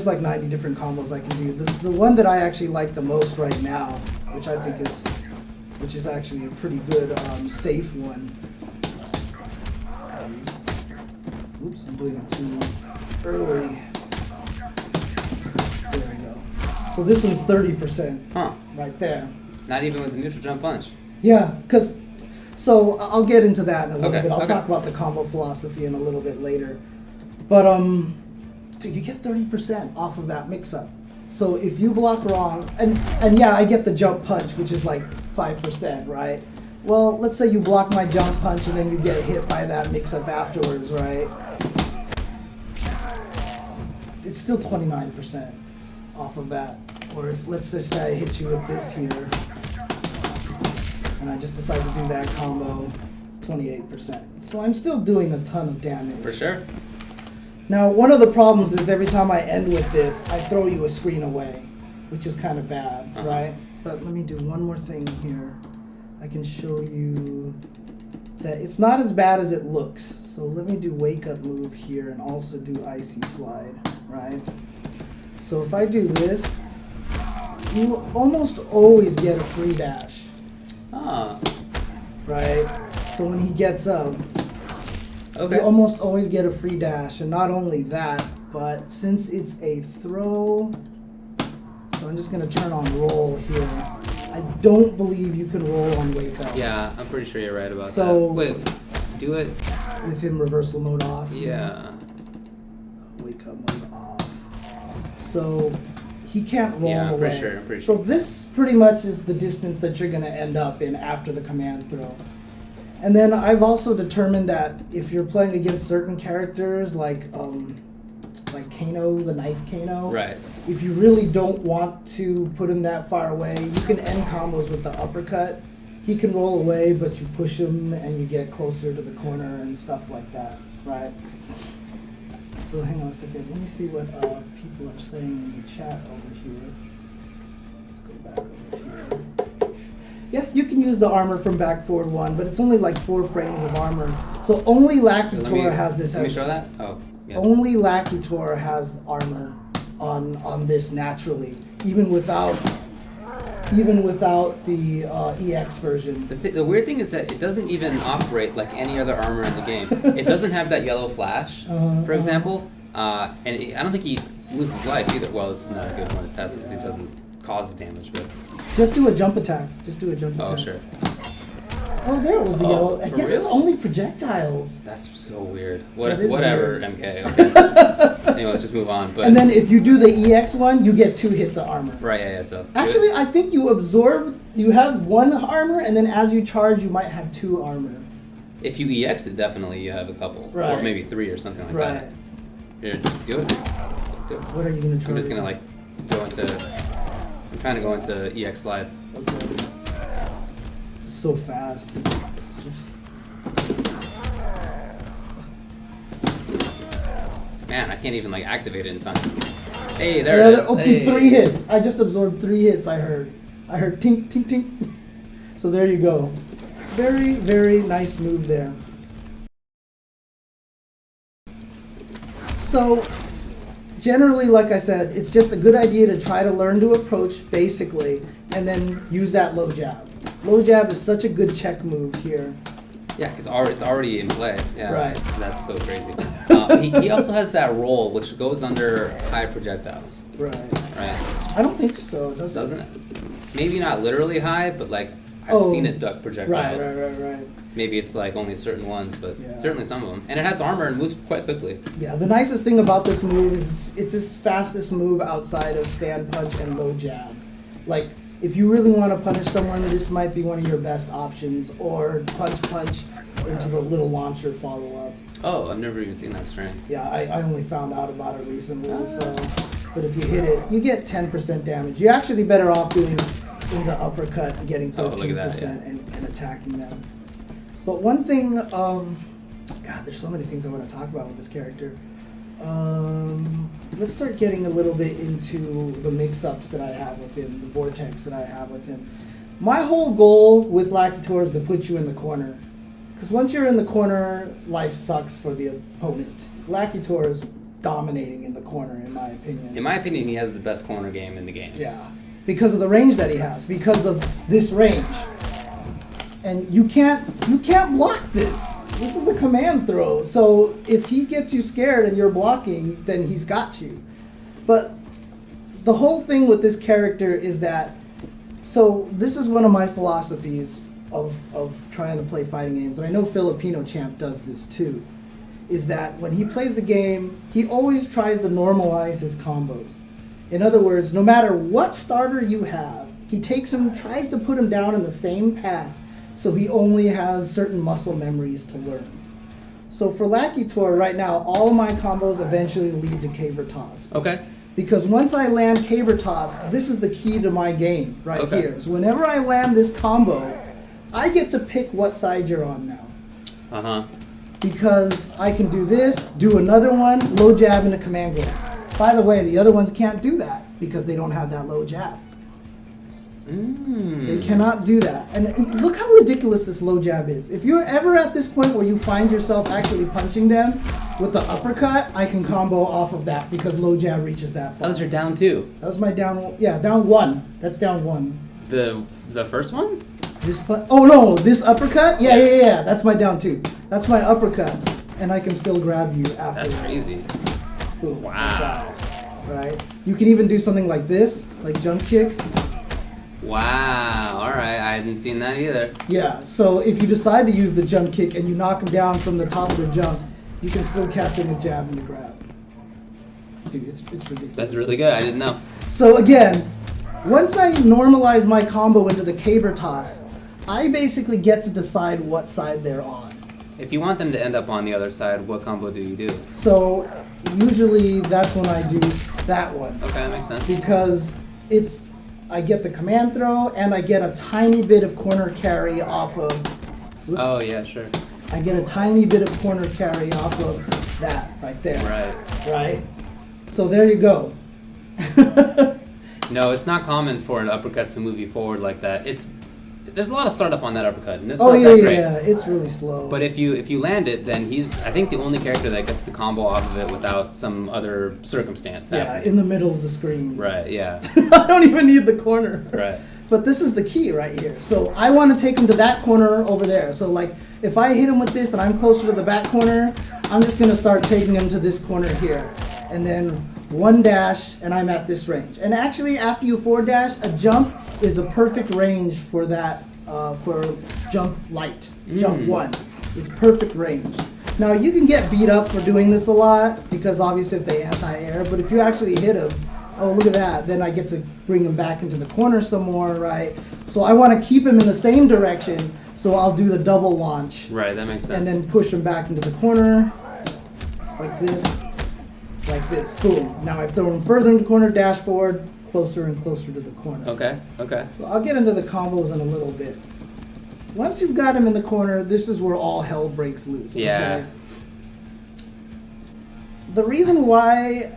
Speaker 1: like 90 different combos I can do. The one that I actually like the most right now, which I think is actually a pretty good safe one. Oops, I'm doing it too early. There we go. So this one's 30%. Right there.
Speaker 2: Not even with the neutral jump punch.
Speaker 1: Yeah, because. So I'll get into that in a little bit. I'll
Speaker 2: okay.
Speaker 1: talk about the combo philosophy in a little bit later. But so you get 30% off of that mix-up. So if you block wrong, and yeah, I get the jump punch, which is like 5%, right? Well, let's say you block my jump punch and then you get hit by that mix-up afterwards, right? It's still 29% off of that. Or if, let's just say I hit you with this here, and I just decide to do that combo, 28%. So I'm still doing a ton of damage.
Speaker 2: For sure.
Speaker 1: Now, one of the problems is every time I end with this, I throw you a screen away, which is kind of bad, right? But let me do one more thing here. I can show you that it's not as bad as it looks. So let me do wake up move here and also do icy slide, right? So if I do this, you almost always get a free dash. Right? So when he gets up, you almost always get a free dash. And not only that, but since it's a throw, so I'm just going to turn on roll here. I don't believe you can roll on wake up.
Speaker 2: Yeah, I'm pretty sure you're right about that.
Speaker 1: So
Speaker 2: wait, do it
Speaker 1: with him reversal mode off.
Speaker 2: Yeah.
Speaker 1: Wake up mode off. So he can't roll
Speaker 2: I'm
Speaker 1: away.
Speaker 2: pretty sure.
Speaker 1: So this pretty much is the distance that you're going to end up in after the command throw. And then I've also determined that if you're playing against certain characters like Kano, the knife Kano,
Speaker 2: right.
Speaker 1: If you really don't want to put him that far away, you can end combos with the uppercut. He can roll away, but you push him and you get closer to the corner and stuff like that, right? So hang on a second. Let me see what people are saying in the chat over here. Let's go back over here. Yeah, you can use the armor from back forward 1, but it's only like 4 frames of armor. So only LackeyTorr has this.
Speaker 2: Let me show that? Oh, yeah.
Speaker 1: Only LackeyTorr has armor on this naturally, even without the EX version.
Speaker 2: The weird thing is that it doesn't even operate like any other armor in the game. It doesn't have that yellow flash, for example, and I don't think he loses life either. Well, this is not a good one to test because it doesn't cause damage, but...
Speaker 1: Just do a jump attack. Just do a jump attack.
Speaker 2: Oh, sure.
Speaker 1: Oh, there it was the yellow. I
Speaker 2: for
Speaker 1: guess it's
Speaker 2: real?
Speaker 1: only projectiles.
Speaker 2: That's so weird.
Speaker 1: That is
Speaker 2: Whatever,
Speaker 1: weird.
Speaker 2: MK. Okay. Anyway, let's just move on. But
Speaker 1: And then if you do the EX one, you get 2 hits of armor.
Speaker 2: right, yeah. So
Speaker 1: Actually, I think you absorb. You have 1 armor, and then as you charge, you might have 2 armor.
Speaker 2: if you EX it, definitely you have a couple,
Speaker 1: Right.
Speaker 2: or maybe 3 or something like
Speaker 1: Right.
Speaker 2: that. Here, do it. Do it.
Speaker 1: What are you gonna try?
Speaker 2: I'm just gonna like go into. I'm trying to go into EX slide.
Speaker 1: Okay. It's so fast.
Speaker 2: Man, I can't even like activate it in time. Hey, there it is.
Speaker 1: Okay,
Speaker 2: Hey.
Speaker 1: 3 hits. I just absorbed 3 hits. I heard tink, tink, tink. So there you go. Very, very nice move there. So generally, like I said, it's just a good idea to try to learn to approach basically, and then use that low jab. Low jab is such a good check move here.
Speaker 2: Yeah, because it's already in play. Yeah,
Speaker 1: Right.
Speaker 2: That's so crazy. He also has that roll which goes under high projectiles.
Speaker 1: Right.
Speaker 2: Right?
Speaker 1: I don't think so. Does it?
Speaker 2: Doesn't it? Maybe not literally high, but like I've
Speaker 1: Oh,
Speaker 2: seen it duck projectiles.
Speaker 1: Right.
Speaker 2: Maybe it's like only certain ones, but
Speaker 1: Yeah.
Speaker 2: certainly some of them. And it has armor and moves quite quickly.
Speaker 1: Yeah, the nicest thing about this move is it's its fastest move outside of stand punch and low jab. Like, if you really want to punish someone, this might be one of your best options, or punch into the little launcher follow-up.
Speaker 2: Oh, I've never even seen that string.
Speaker 1: Yeah, I only found out about it recently, so... But if you hit it, you get 10% damage. You're actually better off doing into uppercut and getting 13%
Speaker 2: Oh, look at that, yeah.
Speaker 1: and attacking them. But one thing, God, there's so many things I want to talk about with this character. Let's start getting a little bit into the mix-ups that I have with him, the vortex that I have with him. My whole goal with Lakitur is to put you in the corner. Because once you're in the corner, life sucks for the opponent. Lakitur is dominating in the corner, in my opinion.
Speaker 2: In my opinion, he has the best corner game in the game.
Speaker 1: Yeah, because of the range that he has, because of this range. And you can't block this. This is a command throw. So if he gets you scared and you're blocking, then he's got you. But the whole thing with this character is that, so this is one of my philosophies of trying to play fighting games, and I know Filipino Champ does this too, is that when he plays the game, he always tries to normalize his combos. In other words, no matter what starter you have, he takes him, tries to put him down in the same path, so he only has certain muscle memories to learn. So for Lakitur right now, all of my combos eventually lead to caber toss.
Speaker 2: Okay.
Speaker 1: Because once I land caber toss, this is the key to my game right
Speaker 2: Okay.
Speaker 1: here. So whenever I land this combo, I get to pick what side you're on now.
Speaker 2: Uh-huh.
Speaker 1: Because I can do this, do another one, low jab and a command grab. By the way, the other ones can't do that because they don't have that low jab. They cannot do that. And look how ridiculous this low jab is. If you're ever at this point where you find yourself actually punching them with the uppercut, I can combo off of that because low jab reaches that
Speaker 2: That
Speaker 1: far.
Speaker 2: was your down two.
Speaker 1: That was my down, yeah, down 1. That's down 1.
Speaker 2: The first one?
Speaker 1: Oh no, this uppercut? Yeah. That's my down 2. That's my uppercut. And I can still grab you after.
Speaker 2: That's crazy.
Speaker 1: Boom.
Speaker 2: Wow.
Speaker 1: Right? You can even do something like this, like jump kick.
Speaker 2: Wow. All right. I hadn't seen that either.
Speaker 1: Yeah, so if you decide to use the jump kick and you knock them down from the top of the jump, you can still catch them with jab and the grab. Dude, it's ridiculous.
Speaker 2: That's really good. I didn't know.
Speaker 1: So again, once I normalize my combo into the caber toss, I basically get to decide what side they're on.
Speaker 2: If you want them to end up on the other side, what combo do you do?
Speaker 1: So usually that's when I do that one.
Speaker 2: Okay, that makes sense.
Speaker 1: Because I get the command throw and I get a tiny bit of corner carry off of. Oops.
Speaker 2: Oh yeah, sure.
Speaker 1: I get a tiny bit of corner carry off of that right there.
Speaker 2: Right.
Speaker 1: Right? So there you go.
Speaker 2: No, it's not common for an uppercut to move you forward like that. There's a lot of startup on that uppercut, and it's
Speaker 1: Oh
Speaker 2: not
Speaker 1: yeah,
Speaker 2: that great.
Speaker 1: yeah, it's really slow.
Speaker 2: But if you land it, then he's I think the only character that gets to combo off of it without some other circumstance
Speaker 1: yeah,
Speaker 2: happening.
Speaker 1: in the middle of the screen.
Speaker 2: Right. Yeah.
Speaker 1: I don't even need the corner.
Speaker 2: Right.
Speaker 1: But this is the key right here. So I want to take him to that corner over there. So like if I hit him with this and I'm closer to the back corner, I'm just going to start taking him to this corner here. And then one dash and I'm at this range. And actually after you forward dash, a jump is a perfect range for that for jump light, jump 1 is perfect range. Now you can get beat up for doing this a lot because obviously if they anti-air, but if you actually hit them, oh look at that, then I get to bring him back into the corner some more, right? So I want to keep him in the same direction, so I'll do the double launch.
Speaker 2: Right, that makes sense.
Speaker 1: And then push him back into the corner, like this, boom. Now I've thrown him further into the corner, dash forward, closer and closer to the corner.
Speaker 2: Okay, okay.
Speaker 1: So I'll get into the combos in a little bit. Once you've got him in the corner, this is where all hell breaks loose.
Speaker 2: Yeah.
Speaker 1: Okay? The reason why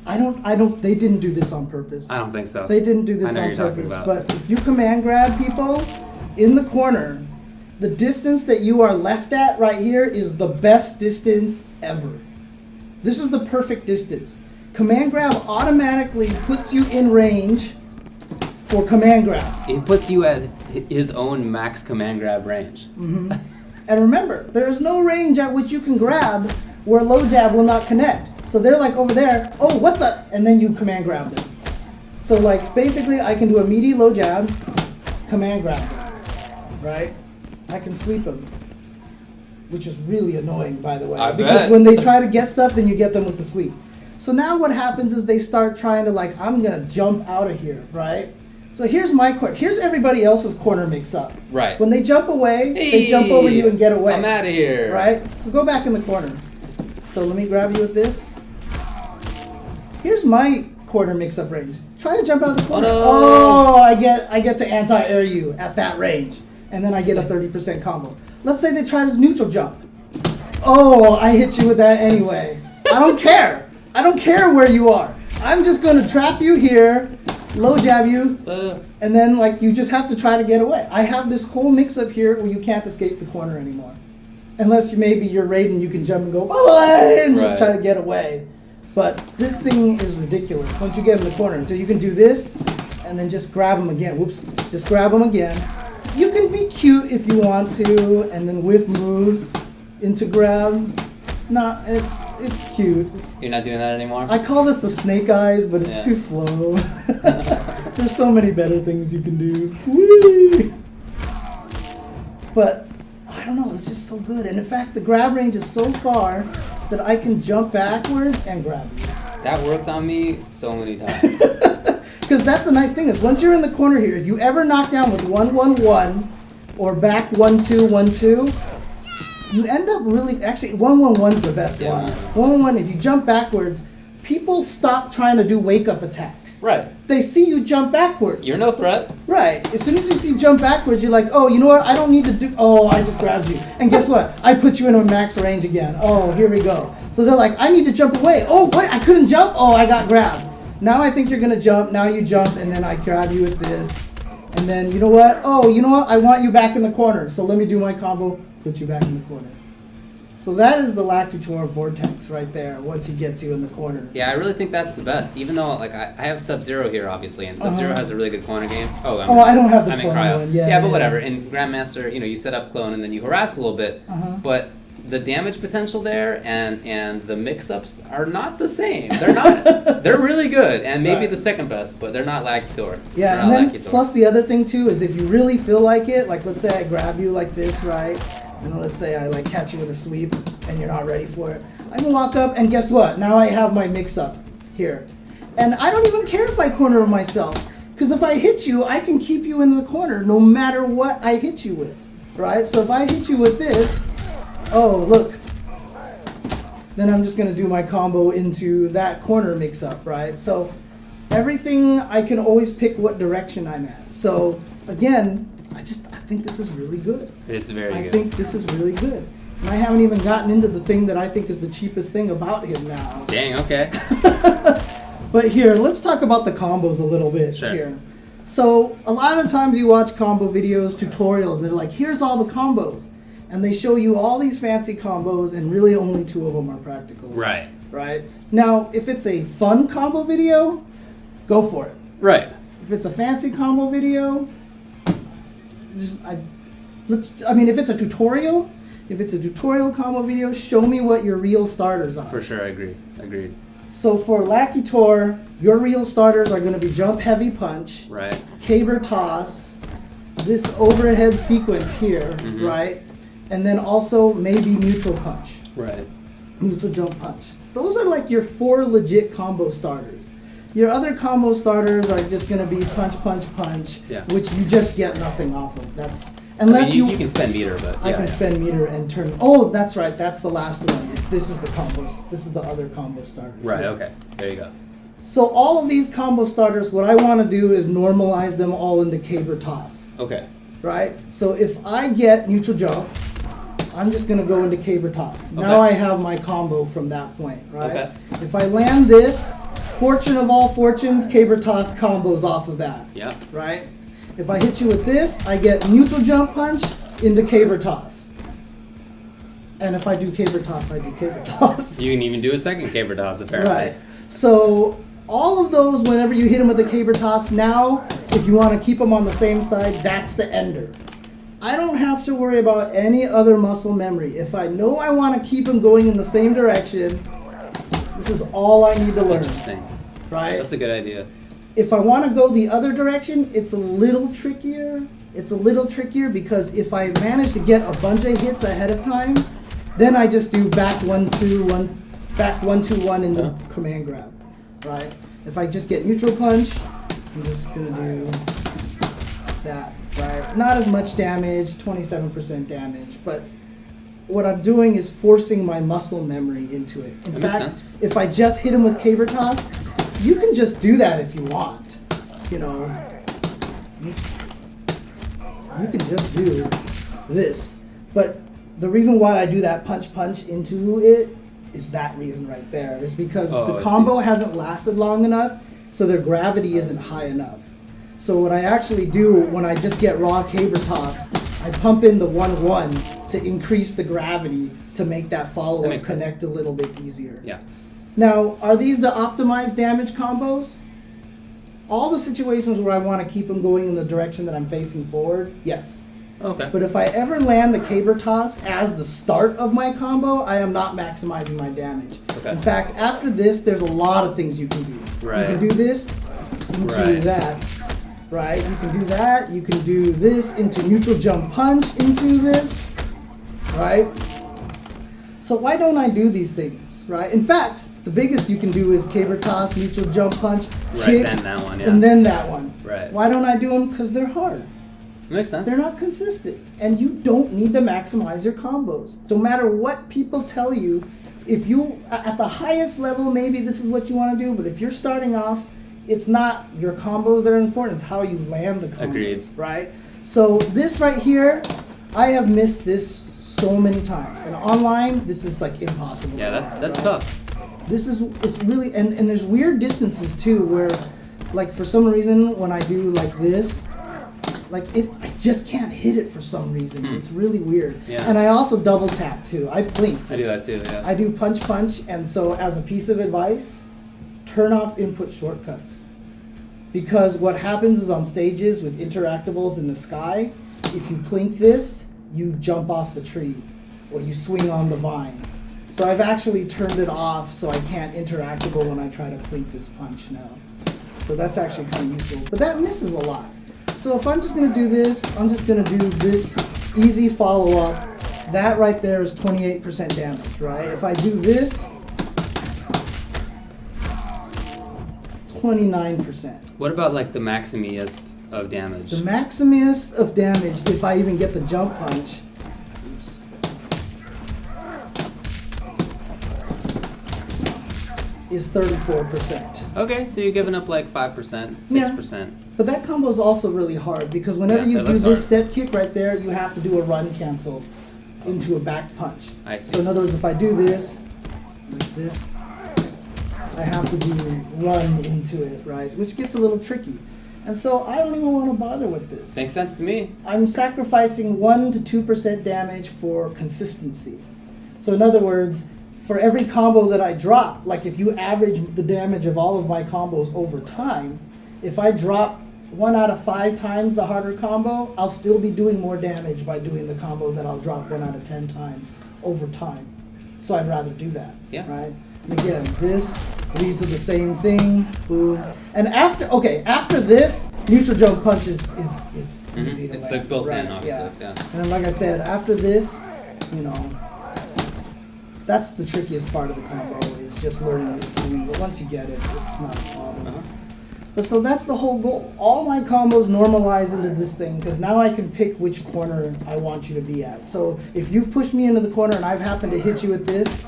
Speaker 1: they didn't do this on purpose.
Speaker 2: I don't think so.
Speaker 1: They didn't do this on purpose. But if you command grab people in the corner, the distance that you are left at right here is the best distance ever. This is the perfect distance. Command grab automatically puts you in range for command grab.
Speaker 2: It puts you at his own max command grab range.
Speaker 1: Mm-hmm. And remember, there is no range at which you can grab where low jab will not connect. So they're like over there, oh, what the? And then you command grab them. So like basically I can do a meaty low jab, command grab them, right? I can sweep them, which is really annoying, by the way. Because when they try to get stuff, then you get them with the sweep. So now what happens is they start trying to like, I'm gonna jump out of here, right? So here's my corner. Here's everybody else's corner mix up.
Speaker 2: Right.
Speaker 1: When they jump away, they jump over you and get away.
Speaker 2: I'm out of here.
Speaker 1: Right? So go back in the corner. So let me grab you with this. Here's my corner mix up range. Try to jump out of the corner.
Speaker 2: Oh, no.
Speaker 1: I get to anti-air you at that range. And then I get a 30% combo. Let's say they try this neutral jump. Oh, I hit you with that anyway. I don't care. I don't care where you are. I'm just going to trap you here, low jab you, and then like you just have to try to get away. I have this whole mix up here where you can't escape the corner anymore. Unless maybe you're Raiden, you can jump and go, bye-bye, and just try to get away. But this thing is ridiculous once you get in the corner. So you can do this, and then just grab them again. Whoops. Just grab them again. You can be cute if you want to, and then with moves into grab. No, it's cute.
Speaker 2: You're not doing that anymore?
Speaker 1: I call this the snake eyes, but it's too slow. There's so many better things you can do. Whee! But I don't know, it's just so good. And in fact, the grab range is so far that I can jump backwards and grab you.
Speaker 2: That worked on me so many times.
Speaker 1: Because that's the nice thing is once you're in the corner here, if you ever knock down with 1-1-1 or back 1-2-1-2, you end up really, actually 1-1-1 is the best one. 1-1-1, if you jump backwards, people stop trying to do wake-up attacks.
Speaker 2: Right.
Speaker 1: They see you jump backwards.
Speaker 2: You're no threat.
Speaker 1: Right. As soon as you see jump backwards, you're like, oh, you know what? I don't need to do, oh, I just grabbed you. And guess what? I put you in a max range again. Oh, here we go. So they're like, I need to jump away. Oh, what? I couldn't jump? Oh, I got grabbed. Now I think you're going to jump. Now you jump, and then I grab you with this. And then, you know what? Oh, you know what? I want you back in the corner. So let me do my combo, put you back in the corner. So that is the Lakitur Vortex right there, once he gets you in the corner.
Speaker 2: Yeah, I really think that's the best. Even though, like, I have Sub-Zero here, obviously, and Sub-Zero has a really good corner game.
Speaker 1: I don't have the clone one.
Speaker 2: Yeah, but whatever. In Grandmaster, you set up clone and then you harass a little bit, but the damage potential there and the mix-ups are not the same. They're not. They're really good, and maybe the second best, but they're not LackeyTorr.
Speaker 1: Yeah, and then plus the other thing, too, is if you really feel like it, like let's say I grab you like this, right? And let's say I like catch you with a sweep and you're not ready for it. I can walk up and guess what? Now I have my mix-up here. And I don't even care if I corner myself. Because if I hit you, I can keep you in the corner no matter what I hit you with. Right? So if I hit you with this, oh, look. Then I'm just going to do my combo into that corner mix-up, right? So everything, I can always pick what direction I'm at. So again, I think this is really good.
Speaker 2: It's very good.
Speaker 1: I think this is really good. And I haven't even gotten into the thing that I think is the cheapest thing about him now.
Speaker 2: Dang, okay.
Speaker 1: But here, let's talk about the combos a little bit here. So a lot of times you watch combo videos, tutorials, and they're like, here's all the combos. And they show you all these fancy combos, and really only 2 of them are practical.
Speaker 2: Right.
Speaker 1: Right? Now, if it's a fun combo video, go for it.
Speaker 2: Right.
Speaker 1: If it's a fancy combo video, if it's a tutorial combo video, show me what your real starters are.
Speaker 2: For sure, I agree. Agreed.
Speaker 1: So for LackeyTorr, your real starters are going to be jump heavy punch,
Speaker 2: right?
Speaker 1: caber toss, this overhead sequence here, right? And then also maybe neutral punch.
Speaker 2: Right.
Speaker 1: Neutral jump punch. Those are like your 4 legit combo starters. Your other combo starters are just going to be punch, punch, punch, which you just get nothing off of. That's unless
Speaker 2: you can spend meter, but
Speaker 1: I can spend meter and turn. Oh, that's right. That's the last one. This is the combos. This is the other combo starter.
Speaker 2: Right. Okay. There you go.
Speaker 1: So all of these combo starters, what I want to do is normalize them all into caber toss.
Speaker 2: Okay.
Speaker 1: Right. So if I get neutral jump, I'm just going to go into caber toss. Now I have my combo from that point. Right.
Speaker 2: Okay.
Speaker 1: If I land this. Fortune of all fortunes, caber toss combos off of that. Yeah. Right? If I hit you with this, I get neutral jump punch into caber toss. And if I do caber toss, I do caber toss.
Speaker 2: You can even do a second caber toss, apparently.
Speaker 1: Right. So all of those, whenever you hit them with the caber toss, now, if you want to keep them on the same side, that's the ender. I don't have to worry about any other muscle memory. If I know I want to keep them going in the same direction, this is all I need to learn.
Speaker 2: Interesting.
Speaker 1: Right?
Speaker 2: That's a good idea.
Speaker 1: If I want to go the other direction, it's a little trickier. It's a little trickier because if I manage to get a bunch of hits ahead of time, then I just do back 1, 2, 1, back 1, 2, 1 in the command grab. Right? If I just get neutral punch, I'm just going to do that. Right? Not as much damage, 27% damage, but what I'm doing is forcing my muscle memory into it. In fact, if I just hit him with caber toss, you can just do that if you want. You know, you can just do this. But the reason why I do that punch into it is that reason right there. Is because the combo hasn't lasted long enough, so their gravity isn't high enough. So what I actually do when I just get raw caber toss, I pump in the 1-1 to increase the gravity to make that follow-up connect a little bit easier. Yeah. Now, are these the optimized damage combos? All the situations where I want to keep them going in the direction that I'm facing forward, yes. Okay. But if I ever land the caber toss as the start of my combo, I am not maximizing my damage. Okay. In fact, after this, there's a lot of things you can do. Right. You can do this into that. Right? You can do that. You can do this into neutral jump punch into this. Right? So why don't I do these things? Right? In fact, the biggest you can do is caber toss, neutral jump punch, kick,
Speaker 2: then that one,
Speaker 1: and then that one.
Speaker 2: Right.
Speaker 1: Why don't I do them? Because they're hard.
Speaker 2: Makes sense.
Speaker 1: They're not consistent. And you don't need to maximize your combos. No matter what people tell you, if you, at the highest level, maybe this is what you want to do, but if you're starting off, it's not your combos that are important, it's how you land the combos. Agreed. Right? So this right here, I have missed this so many times. And online, this is like impossible.
Speaker 2: Yeah, that's tough.
Speaker 1: This is, it's really, and there's weird distances too, where, like, for some reason, when I do like this, like, I just can't hit it for some reason. It's really weird. Yeah. And I also double tap too. I blink.
Speaker 2: I do that too, yeah.
Speaker 1: I do punch, and so as a piece of advice, turn off input shortcuts. Because what happens is on stages with interactables in the sky, if you plink this, you jump off the tree, or you swing on the vine. So I've actually turned it off so I can't interactable when I try to plink this punch now. So that's actually kind of useful. But that misses a lot. So if I'm just going to do this, I'm just going to do this easy follow-up. That right there is 28% damage, right? If I do this, 29%.
Speaker 2: What about like the maximiest of damage?
Speaker 1: The maximiest of damage, if I even get the jump punch, oops, is 34%.
Speaker 2: Okay, so you're giving up like 5%, 6%.
Speaker 1: Yeah. But that combo is also really hard because whenever you do this step kick right there, you have to do a run cancel into a back punch.
Speaker 2: I see.
Speaker 1: So in other words, if I do this, like this, I have to do run into it, right? Which gets a little tricky. And so I don't even want to bother with this.
Speaker 2: Makes sense to me.
Speaker 1: I'm sacrificing 1 to 2% damage for consistency. So in other words, for every combo that I drop, like if you average the damage of all of my combos over time, if I drop 1 out of 5 times the harder combo, I'll still be doing more damage by doing the combo that I'll drop 1 out of 10 times over time. So I'd rather do that, right? And again, these are the same thing, boom. And after this, neutral jump punch is easy to
Speaker 2: It's
Speaker 1: land,
Speaker 2: like built in,
Speaker 1: right,
Speaker 2: obviously. Yeah.
Speaker 1: And like I said, after this, you know, that's the trickiest part of the combo is just learning this thing. But once you get it, it's not a problem. But so that's the whole goal. All my combos normalize into this thing because now I can pick which corner I want you to be at. So if you've pushed me into the corner and I've happened to hit you with this,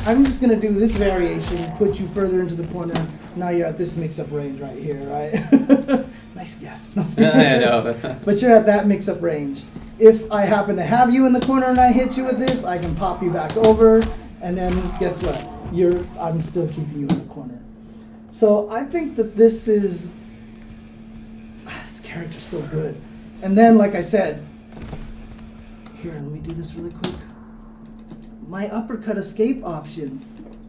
Speaker 1: I'm just going to do this variation, put you further into the corner. Now you're at this mix-up range right here, right? Nice guess.
Speaker 2: I know.
Speaker 1: But you're at that mix-up range. If I happen to have you in the corner and I hit you with this, I can pop you back over, and then guess what? I'm still keeping you in the corner. So I think that this character's so good. And then, like I said, here, let me do this really quick. My uppercut escape option.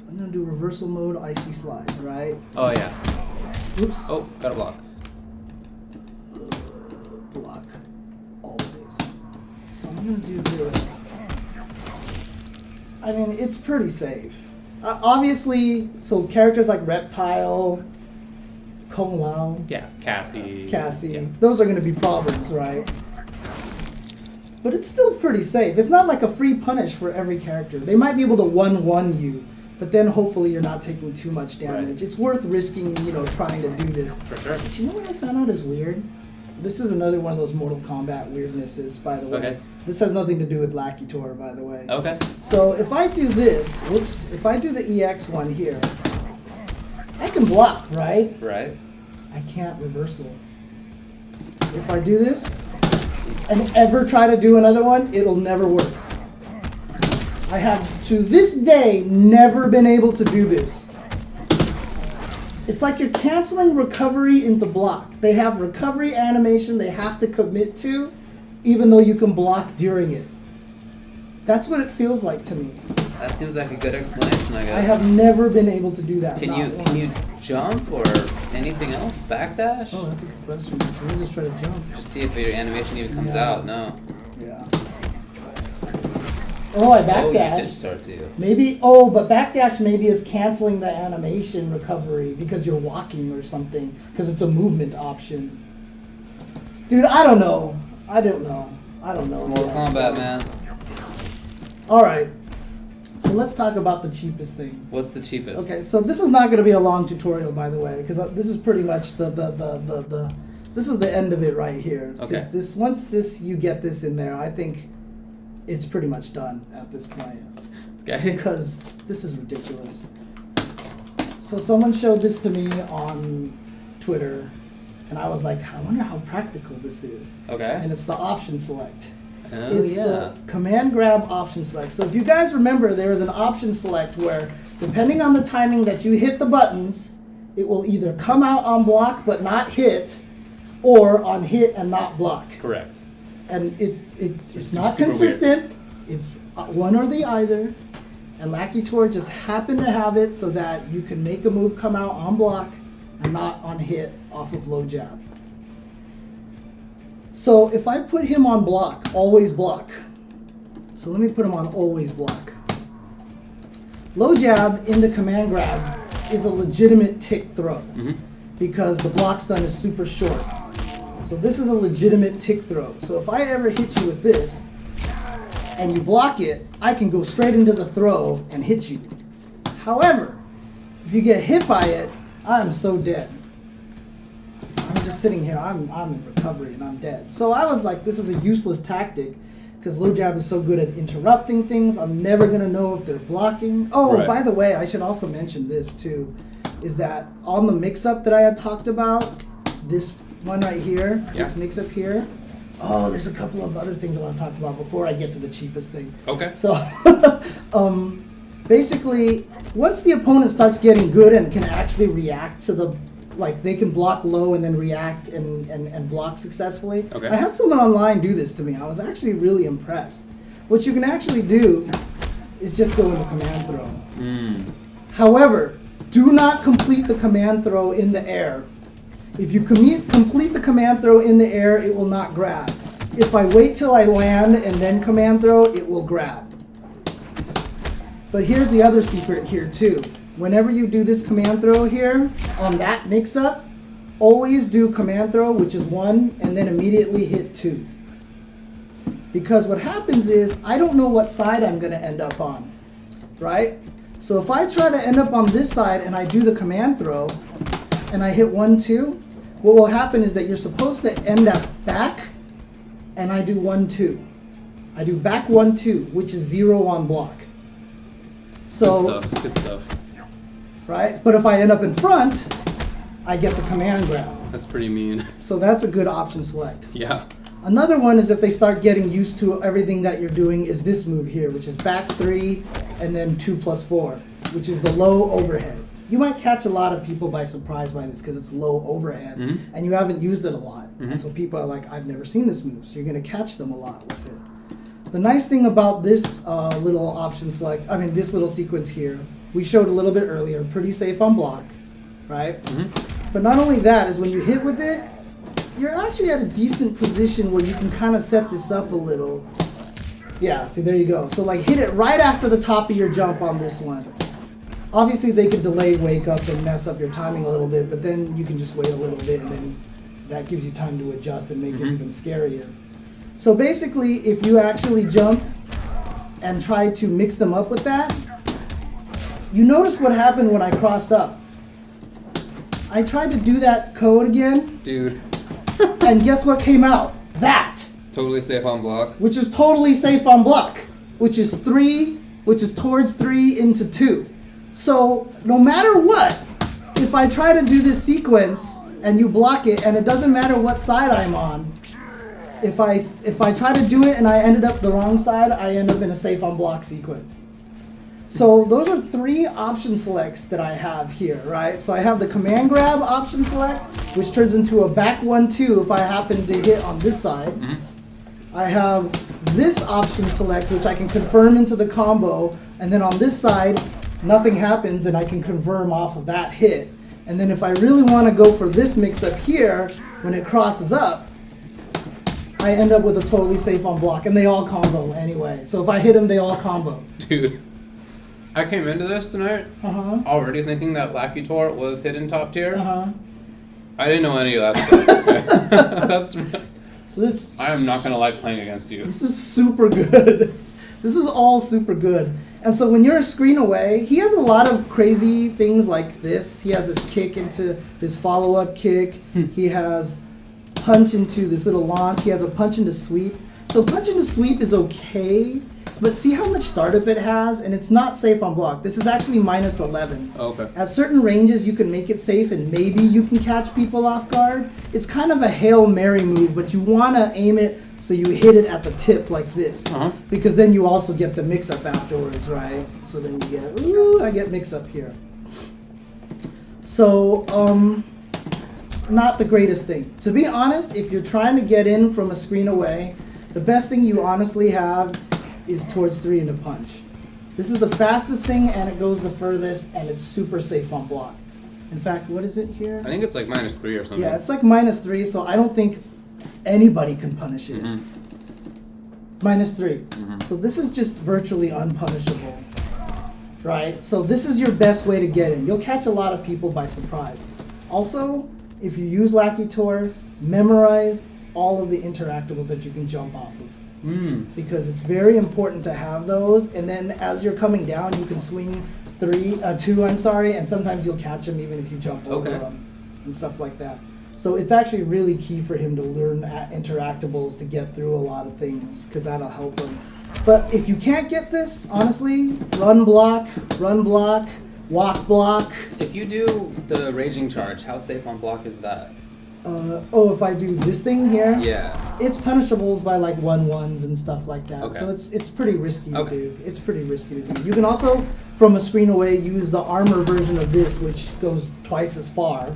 Speaker 1: I'm gonna do reversal mode, icy slide, right?
Speaker 2: Oh yeah.
Speaker 1: Oops.
Speaker 2: Oh, got a block.
Speaker 1: Block. Always. So I'm gonna do this. I mean, it's pretty safe. Obviously, so characters like Reptile, Kung Lao,
Speaker 2: Yeah, Cassie. Yeah.
Speaker 1: those are going to be problems, right? But it's still pretty safe. It's not like a free punish for every character. They might be able to 1-1 you, but then hopefully you're not taking too much damage.
Speaker 2: Right.
Speaker 1: It's worth risking, trying to do this.
Speaker 2: For sure.
Speaker 1: But you know what I found out is weird? This is another one of those Mortal Kombat weirdnesses, by the way.
Speaker 2: Okay.
Speaker 1: This has nothing to do with LackeyTorr, by the way.
Speaker 2: Okay.
Speaker 1: So if I do this, if I do the EX one here, I can block, right?
Speaker 2: Right.
Speaker 1: I can't reversal. If I do this and ever try to do another one, it'll never work. I have, to this day, never been able to do this. It's like you're canceling recovery into block. They have recovery animation they have to commit to, even though you can block during it. That's what it feels like to me.
Speaker 2: That seems like a good explanation, I guess.
Speaker 1: I have never been able to do that.
Speaker 2: Can you jump or anything else? Backdash?
Speaker 1: Oh, that's a good question. Let me just try to jump.
Speaker 2: Just see if your animation even comes out. No.
Speaker 1: Yeah. Oh, I
Speaker 2: Oh,
Speaker 1: backdash.
Speaker 2: you did start to.
Speaker 1: Maybe, but backdash maybe is canceling the animation recovery because you're walking or something, because it's a movement option. Dude, I don't know.
Speaker 2: It's Mortal Kombat, man.
Speaker 1: Alright, so let's talk about the cheapest thing.
Speaker 2: What's the cheapest?
Speaker 1: Okay, so this is not going to be a long tutorial, by the way, because this is pretty much this is the end of it right here.
Speaker 2: Okay.
Speaker 1: Once you get this in there, I think it's pretty much done at this point.
Speaker 2: Okay.
Speaker 1: Because this is ridiculous. So someone showed this to me on Twitter, and I was like, I wonder how practical this is.
Speaker 2: Okay.
Speaker 1: And it's the option select.
Speaker 2: Oh,
Speaker 1: It's
Speaker 2: yeah.
Speaker 1: the command grab option select. So if you guys remember, there is an option select where, depending on the timing that you hit the buttons, it will either come out on block but not hit, or on hit and not block.
Speaker 2: Correct.
Speaker 1: And it's not
Speaker 2: super
Speaker 1: consistent. It's one or the either. And LackeyTorr just happened to have it so that you can make a move come out on block and not on hit off of low jab. So if I put him on block, always block. So let me put him on always block. Low jab in the command grab is a legitimate tick throw because the block stun is super short. So this is a legitimate tick throw. So if I ever hit you with this and you block it, I can go straight into the throw and hit you. However, if you get hit by it, I'm so dead. I'm just sitting here, I'm in recovery and I'm dead. So I was like, this is a useless tactic because low jab is so good at interrupting things. I'm never gonna know if they're blocking. Oh,
Speaker 2: Right.
Speaker 1: by the way, I should also mention this too, is that on the mix-up that I had talked about, this one right here, this mix-up here, there's a couple of other things I want to talk about before I get to the cheapest thing.
Speaker 2: Okay.
Speaker 1: So, basically, once the opponent starts getting good and can actually react to the, like they can block low and then react and block successfully.
Speaker 2: Okay.
Speaker 1: I had someone online do this to me. I was actually really impressed. What you can actually do is just go into command throw. However, do not complete the command throw in the air. If you complete the command throw in the air, it will not grab. If I wait till I land and then command throw, it will grab. But here's the other secret here too. Whenever you do this command throw here, on that mix-up, always do command throw, which is 1, and then immediately hit 2. Because what happens is, I don't know what side I'm going to end up on, right? So if I try to end up on this side and I do the command throw, and I hit 1, 2, what will happen is that you're supposed to end up back, and I do 1, 2. I do back 1, 2, which is 0 on block. So,
Speaker 2: Good stuff.
Speaker 1: Right? But if I end up in front, I get the command grab.
Speaker 2: That's pretty mean.
Speaker 1: So that's a good option select.
Speaker 2: Yeah.
Speaker 1: Another one is if they start getting used to everything that you're doing is this move here, which is back 3 and then 2 plus 4, which is the low overhead. You might catch a lot of people by surprise by this because it's low overhead and you haven't used it a lot. And so people are like, I've never seen this move. So you're going to catch them a lot with it. The nice thing about this little option select, this little sequence here, we showed a little bit earlier, pretty safe on block, right? But not only that is when you hit with it, you're actually at a decent position where you can kind of set this up a little. Yeah, see, there you go. So like hit it right after the top of your jump on this one. Obviously they could delay wake up and mess up your timing a little bit, but then you can just wait a little bit and then that gives you time to adjust and make it even scarier. So basically if you actually jump and try to mix them up with that, you notice what happened when I crossed up. I tried to do that code again.
Speaker 2: Dude.
Speaker 1: And guess what came out? That.
Speaker 2: Totally safe on block.
Speaker 1: Which is totally safe on block. Which is towards 3 into 2. So no matter what, if I try to do this sequence and you block it, and it doesn't matter what side I'm on, if I try to do it and I ended up the wrong side, I end up in a safe on block sequence. So those are 3 option selects that I have here, right? So I have the command grab option select, which turns into a back 1, 2 if I happen to hit on this side. I have this option select, which I can confirm into the combo, and then on this side, nothing happens and I can confirm off of that hit. And then if I really want to go for this mix up here, when it crosses up, I end up with a totally safe on block, and they all combo anyway. So if I hit them, they all combo.
Speaker 2: Dude. I came into this tonight already thinking that LackeyTorr was hidden top tier. I didn't know any of that stuff. Okay? I am not going to like playing against you.
Speaker 1: This is super good. This is all super good. And so when you're a screen away, he has a lot of crazy things like this. He has this kick into this follow-up kick. He has punch into this little launch. He has a punch into sweep. So punch into sweep is okay. But see how much startup it has? And it's not safe on block. This is actually minus 11.
Speaker 2: Okay.
Speaker 1: At certain ranges, you can make it safe and maybe you can catch people off guard. It's kind of a Hail Mary move, but you want to aim it so you hit it at the tip like this. Because then you also get the mix-up afterwards, right? So then you get, ooh, I get mix-up here. So, not the greatest thing. To be honest, if you're trying to get in from a screen away, the best thing you honestly have is towards 3 into punch. This is the fastest thing and it goes the furthest and it's super safe on block. In fact, what is it here?
Speaker 2: I think it's like minus 3 or something.
Speaker 1: Yeah, it's like minus 3, so I don't think anybody can punish it. Minus 3. So this is just virtually unpunishable. Right? So this is your best way to get in. You'll catch a lot of people by surprise. Also, if you use LackeyTorr, memorize all of the interactables that you can jump off of. Because it's very important to have those, and then as you're coming down, you can swing 2, and sometimes you'll catch them even if you jump over them and stuff like that. So it's actually really key for him to learn interactables to get through a lot of things, because that'll help him. But if you can't get this, honestly, run block, walk block.
Speaker 2: If you do the raging charge, how safe on block is that?
Speaker 1: If I do this thing here, it's punishables by like 1-1s and stuff like that. So it's pretty risky to do. It's pretty risky to do. You can also, from a screen away, use the armor version of this, which goes twice as far,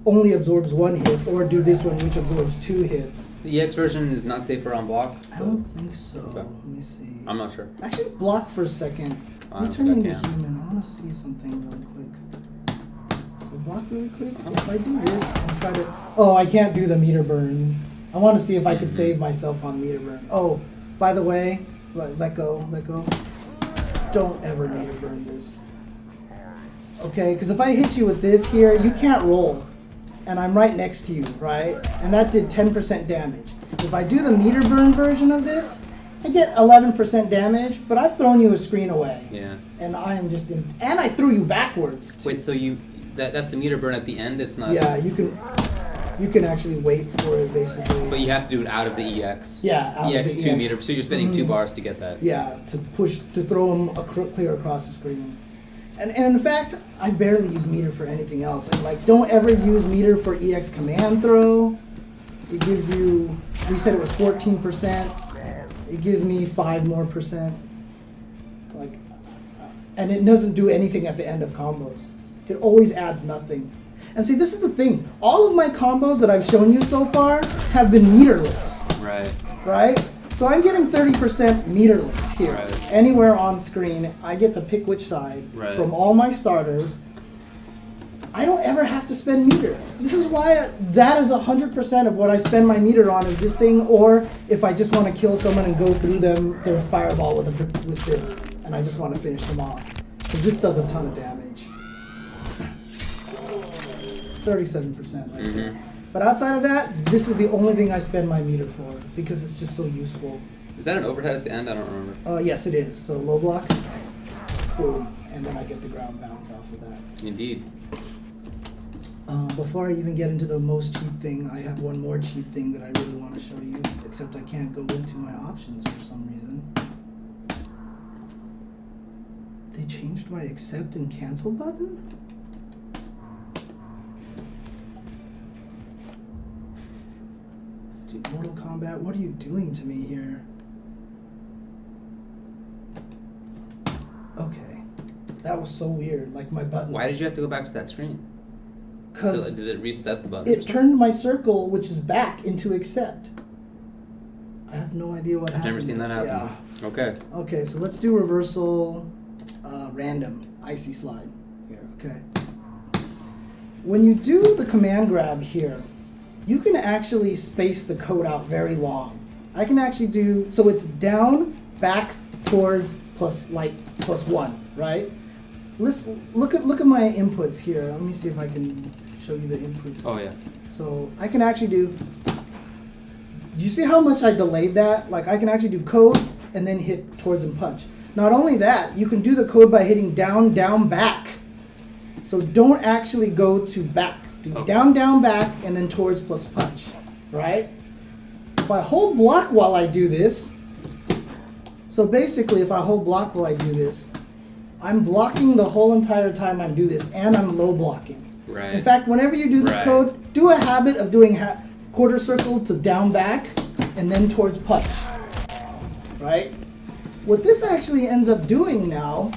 Speaker 1: only absorbs 1 hit, or do this one, which absorbs 2 hits.
Speaker 2: The EX version is not safer on block?
Speaker 1: I don't think so. Let me see.
Speaker 2: I'm not sure.
Speaker 1: Actually, block for a second. Let me turn into human. I want to see something really quick. So block really quick. If I do this and try to... Oh, I can't do the meter burn. I want to see if I could save myself on meter burn. Oh, by the way, let go. Don't ever meter burn this. Okay, because if I hit you with this here, you can't roll. and I'm right next to you, right? And that did 10% damage. If I do the meter burn version of this, I get 11% damage, but I've thrown you a screen away.
Speaker 2: Yeah.
Speaker 1: And I am just in, and I threw you backwards.
Speaker 2: Wait, so that's a meter burn at the end? It's not...
Speaker 1: Yeah, you can actually wait for it, basically.
Speaker 2: But you have to do it out of the EX.
Speaker 1: Yeah, out
Speaker 2: EX
Speaker 1: of the
Speaker 2: 2
Speaker 1: EX.
Speaker 2: meter, so you're spending 2 bars to get that.
Speaker 1: Yeah, to throw them clear across the screen. And in fact, I barely use meter for anything else. And like, don't ever use meter for EX command throw. It gives you, we said it was 14%. It gives me 5 more percent. Like, and it doesn't do anything at the end of combos. It always adds nothing. And see, this is the thing. All of my combos that I've shown you so far have been meterless.
Speaker 2: Right.
Speaker 1: Right? So I'm getting 30% meterless here.
Speaker 2: Right.
Speaker 1: Anywhere on screen, I get to pick which side from all my starters. I don't ever have to spend meters. This is why that is 100% of what I spend my meter on is this thing, or if I just want to kill someone and go through their fireball with this, and I just want to finish them off. Because this does a ton of damage. 37% right there. But outside of that, this is the only thing I spend my meter for, because it's just so useful.
Speaker 2: Is that an overhead at the end? I don't remember.
Speaker 1: Yes, it is. So low block, boom, and then I get the ground bounce off of that.
Speaker 2: Indeed.
Speaker 1: Before I even get into the most cheap thing, I have one more cheap thing that I really want to show you, except I can't go into my options for some reason. They changed my accept and cancel button? Dude, Mortal Kombat, what are you doing to me here? Okay. That was so weird, like my buttons.
Speaker 2: Why did you have to go back to that screen?
Speaker 1: Because
Speaker 2: did it reset the buttons?
Speaker 1: it turned my circle, which is back, into accept. I have no idea what happened.
Speaker 2: Never seen that happen.
Speaker 1: Yeah.
Speaker 2: Okay.
Speaker 1: Okay, so let's do reversal random icy slide here, okay? When you do the command grab here, you can actually space the code out very long. I can actually do, so it's down, back, towards, plus 1, right? Look at my inputs here. Let me see if I can show you the inputs.
Speaker 2: Oh yeah.
Speaker 1: So I can actually do you see how much I delayed that? Like I can actually do code and then hit towards and punch. Not only that, you can do the code by hitting down, down, back. So don't actually go to back. Do down, down, back, and then towards plus punch, right? If I hold block while I do this, so basically if I hold block while I do this, I'm blocking the whole entire time I do this, and I'm low blocking.
Speaker 2: Right.
Speaker 1: In fact, whenever you do this code, do a habit of doing quarter circle to down, back, and then towards punch, right? What this actually ends up doing now,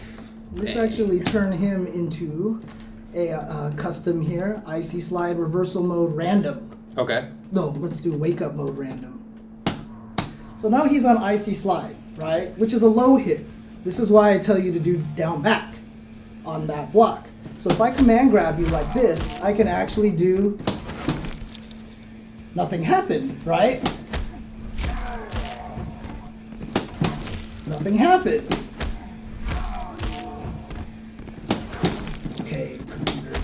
Speaker 1: let's actually turn him into a custom here, IC slide reversal mode random.
Speaker 2: Okay.
Speaker 1: No, let's do wake up mode random. So now he's on IC slide, right? Which is a low hit. This is why I tell you to do down back on that block. So if I command grab you like this, I can actually do nothing happened, right? Nothing happened. Okay, computer.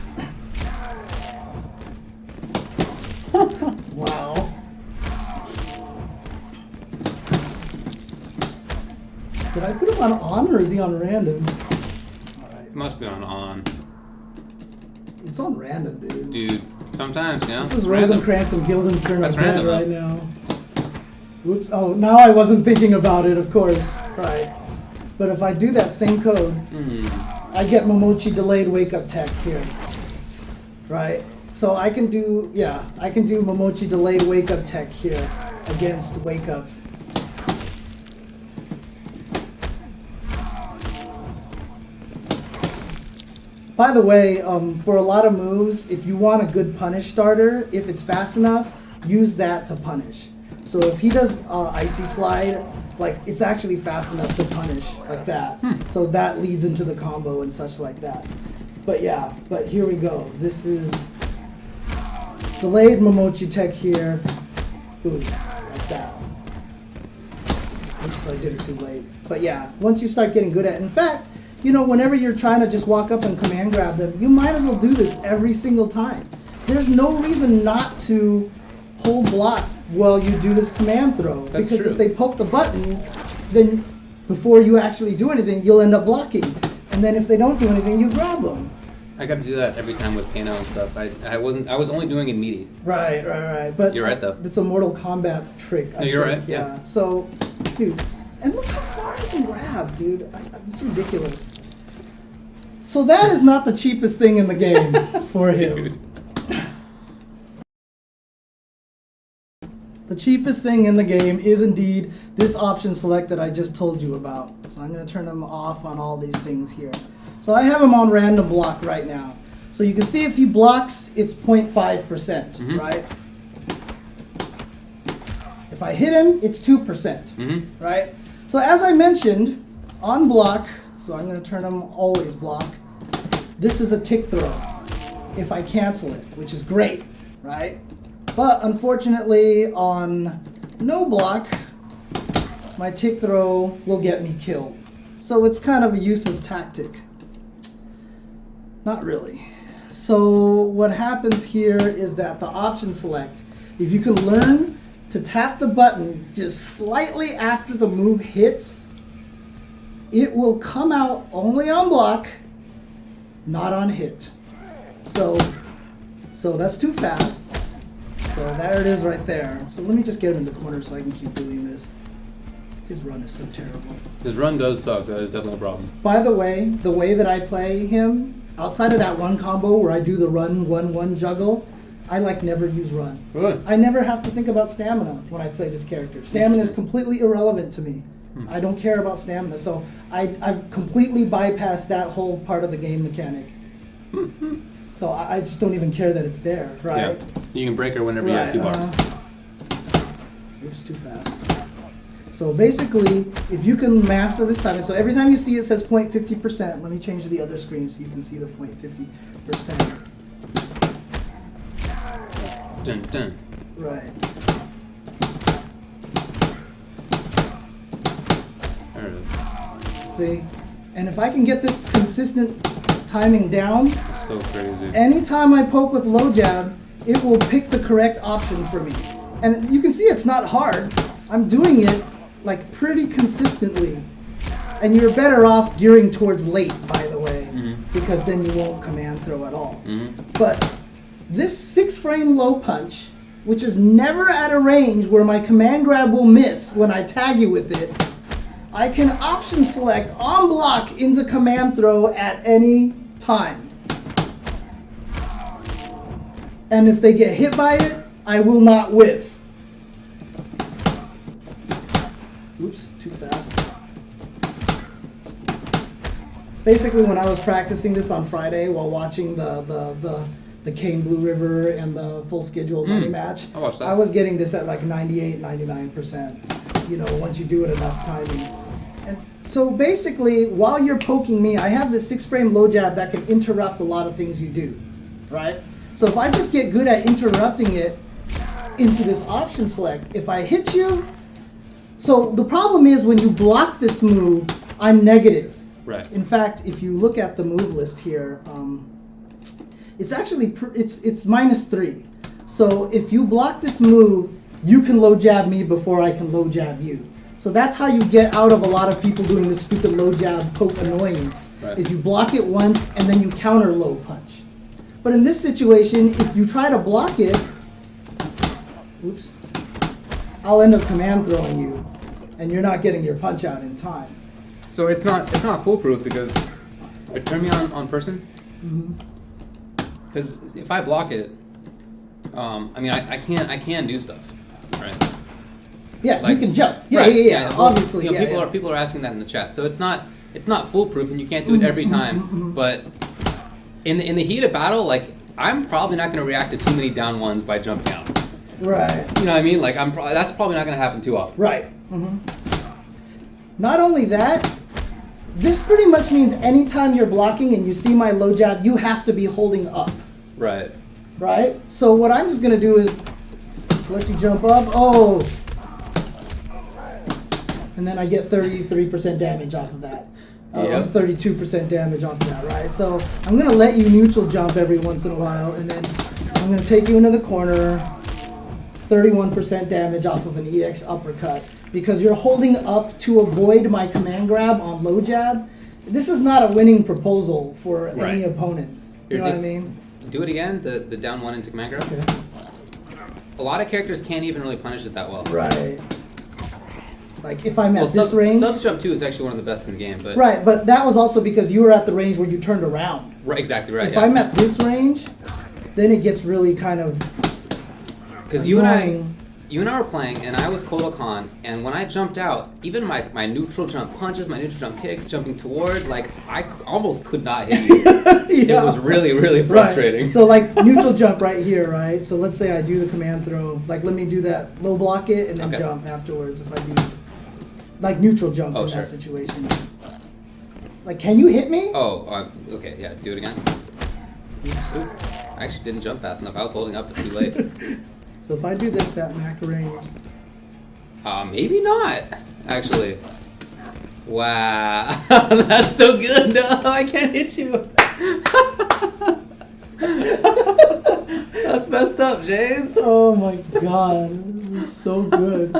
Speaker 1: Wow. Did I put him on or is he on random? Alright.
Speaker 2: It must be on.
Speaker 1: It's on random, dude.
Speaker 2: Dude, sometimes, yeah.
Speaker 1: This is Rosencrantz and Guildenstern
Speaker 2: That's
Speaker 1: bad
Speaker 2: random,
Speaker 1: right now. Whoops. Oh, now I wasn't thinking about it, of course. Right. But if I do that same code, I get Momochi delayed wake up tech here. Right? So I can do, I can do Momochi delayed wake up tech here against wake ups. By the way, for a lot of moves, if you want a good punish starter, if it's fast enough, use that to punish. So if he does icy slide, like it's actually fast enough to punish like that. So that leads into the combo and such like that. But yeah, but here we go. This is delayed Momochi tech here. Boom, like that. Oops, I did it too late. But yeah, once you start getting good at it, in fact, you know, whenever you're trying to just walk up and command grab them, you might as well do this every single time. there's no reason not to hold block while you do this command throw.
Speaker 2: That's
Speaker 1: because
Speaker 2: true.
Speaker 1: if they poke the button, then before you actually do anything, you'll end up blocking. And then if they don't do anything, you grab them.
Speaker 2: I got to do that every time with Pano and stuff. I was only doing it meaty.
Speaker 1: Right. But
Speaker 2: You're right, though.
Speaker 1: It's a Mortal Kombat trick.
Speaker 2: No, you're right, yeah.
Speaker 1: So, dude, and look how far I can grab, dude. It's ridiculous. So that is not the cheapest thing in the game for him.
Speaker 2: Dude.
Speaker 1: The cheapest thing in the game is indeed this option select that I just told you about. So I'm going to turn them off on all these things here. So I have him on random block right now. So you can see if he blocks, it's 0.5%, right? If I hit him, it's 2%, right? So as I mentioned, on block, so I'm going to turn him always block, this is a tick throw if I cancel it, which is great, right? But unfortunately, on no block, my tick throw will get me killed. So it's kind of a useless tactic. Not really. So what happens here is that the option select, if you can learn to tap the button just slightly after the move hits, it will come out only on block, not on hit. So that's too fast. So there it is right there. So let me just get him in the corner so I can keep doing this. His run is so terrible.
Speaker 2: His run does suck. That is definitely a problem.
Speaker 1: By the way that I play him, outside of that one combo where I do the run 1-1 juggle, I never use run.
Speaker 2: Really?
Speaker 1: I never have to think about stamina when I play this character. Stamina is completely irrelevant to me. I don't care about stamina. So I've completely bypassed that whole part of the game mechanic. So I just don't even care that it's there, right?
Speaker 2: Yeah. You can break her whenever you have 2 bars.
Speaker 1: Oops, too fast. So basically, if you can master this timing, so every time you see it says 0.50%, let me change the other screen so you can see the 0.50%.
Speaker 2: Dun, dun.
Speaker 1: Right.
Speaker 2: There it is.
Speaker 1: See? And if I can get this consistent timing down,
Speaker 2: It's so crazy.
Speaker 1: anytime I poke with low jab, it will pick the correct option for me. And you can see it's not hard. I'm doing it pretty consistently. And you're better off gearing towards late, by the way, because then you won't command throw at all. But this 6-frame low punch, which is never at a range where my command grab will miss when I tag you with it, I can option select on block into command throw at any time. And if they get hit by it, I will not whiff. Oops, too fast. Basically, when I was practicing this on Friday while watching the Kane Blue River and the full schedule money match,
Speaker 2: I watched that.
Speaker 1: I was getting this at 98, 99%, once you do it enough timing. And so basically, while you're poking me, I have this 6-frame low jab that can interrupt a lot of things you do, right? So if I just get good at interrupting it into this option select, if I hit you, so the problem is when you block this move, I'm negative.
Speaker 2: Right.
Speaker 1: In fact, if you look at the move list here, it's actually it's -3. So if you block this move, you can low jab me before I can low jab you. So that's how you get out of a lot of people doing this stupid low jab poke annoyance.
Speaker 2: Right.
Speaker 1: Is you block it once and then you counter low punch. But in this situation, if you try to block it, oops, I'll end up command throwing you, and you're not getting your punch out in time.
Speaker 2: So it's not foolproof because turn me on person. Because if I block it, I can do stuff, right?
Speaker 1: Yeah, you can jump. Yeah,
Speaker 2: right,
Speaker 1: yeah.
Speaker 2: Well,
Speaker 1: Obviously,
Speaker 2: people are asking that in the chat. So it's not foolproof, and you can't do it every time. But in the heat of battle, I'm probably not going to react to too many down ones by jumping out.
Speaker 1: Right.
Speaker 2: You know what I mean? That's probably not going to happen too often.
Speaker 1: Right. Not only that, this pretty much means anytime you're blocking and you see my low jab, you have to be holding up.
Speaker 2: Right.
Speaker 1: Right? So what I'm just going to do is just let you jump up. Oh. And then I get 33% damage off of that. 32% damage off of that, right? So I'm going to let you neutral jump every once in a while, and then I'm going to take you into the corner. 31% damage off of an EX uppercut. Because you're holding up to avoid my command grab on low jab. This is not a winning proposal for any opponents. You know what I mean?
Speaker 2: Do it again, the down 1 into command grab.
Speaker 1: Okay.
Speaker 2: A lot of characters can't even really punish it that well.
Speaker 1: Right. Like if I'm at this range.
Speaker 2: Sub jump 2 is actually one of the best in the game. But
Speaker 1: right, but that was also because you were at the range where you turned around.
Speaker 2: Right, exactly right.
Speaker 1: If I'm at this range, then it gets really kind of
Speaker 2: because you and I were playing, and I was Kodokan, and when I jumped out, even my neutral jump punches, my neutral jump kicks, jumping toward, like, I almost could not hit you. It was really, really frustrating.
Speaker 1: Right. So, like, neutral jump right here, right? So let's say I do the command throw. Like, let me do that, low block it, and then jump afterwards if I do, like, neutral jump in that situation. Like, can you hit me?
Speaker 2: Oh, okay, yeah, do it again. Ooh, I actually didn't jump fast enough. I was holding up it too late.
Speaker 1: So if I do this, that Mac range.
Speaker 2: Maybe not, actually. Wow, that's so good. No, I can't hit you. That's messed up, James.
Speaker 1: Oh my god, this is so good.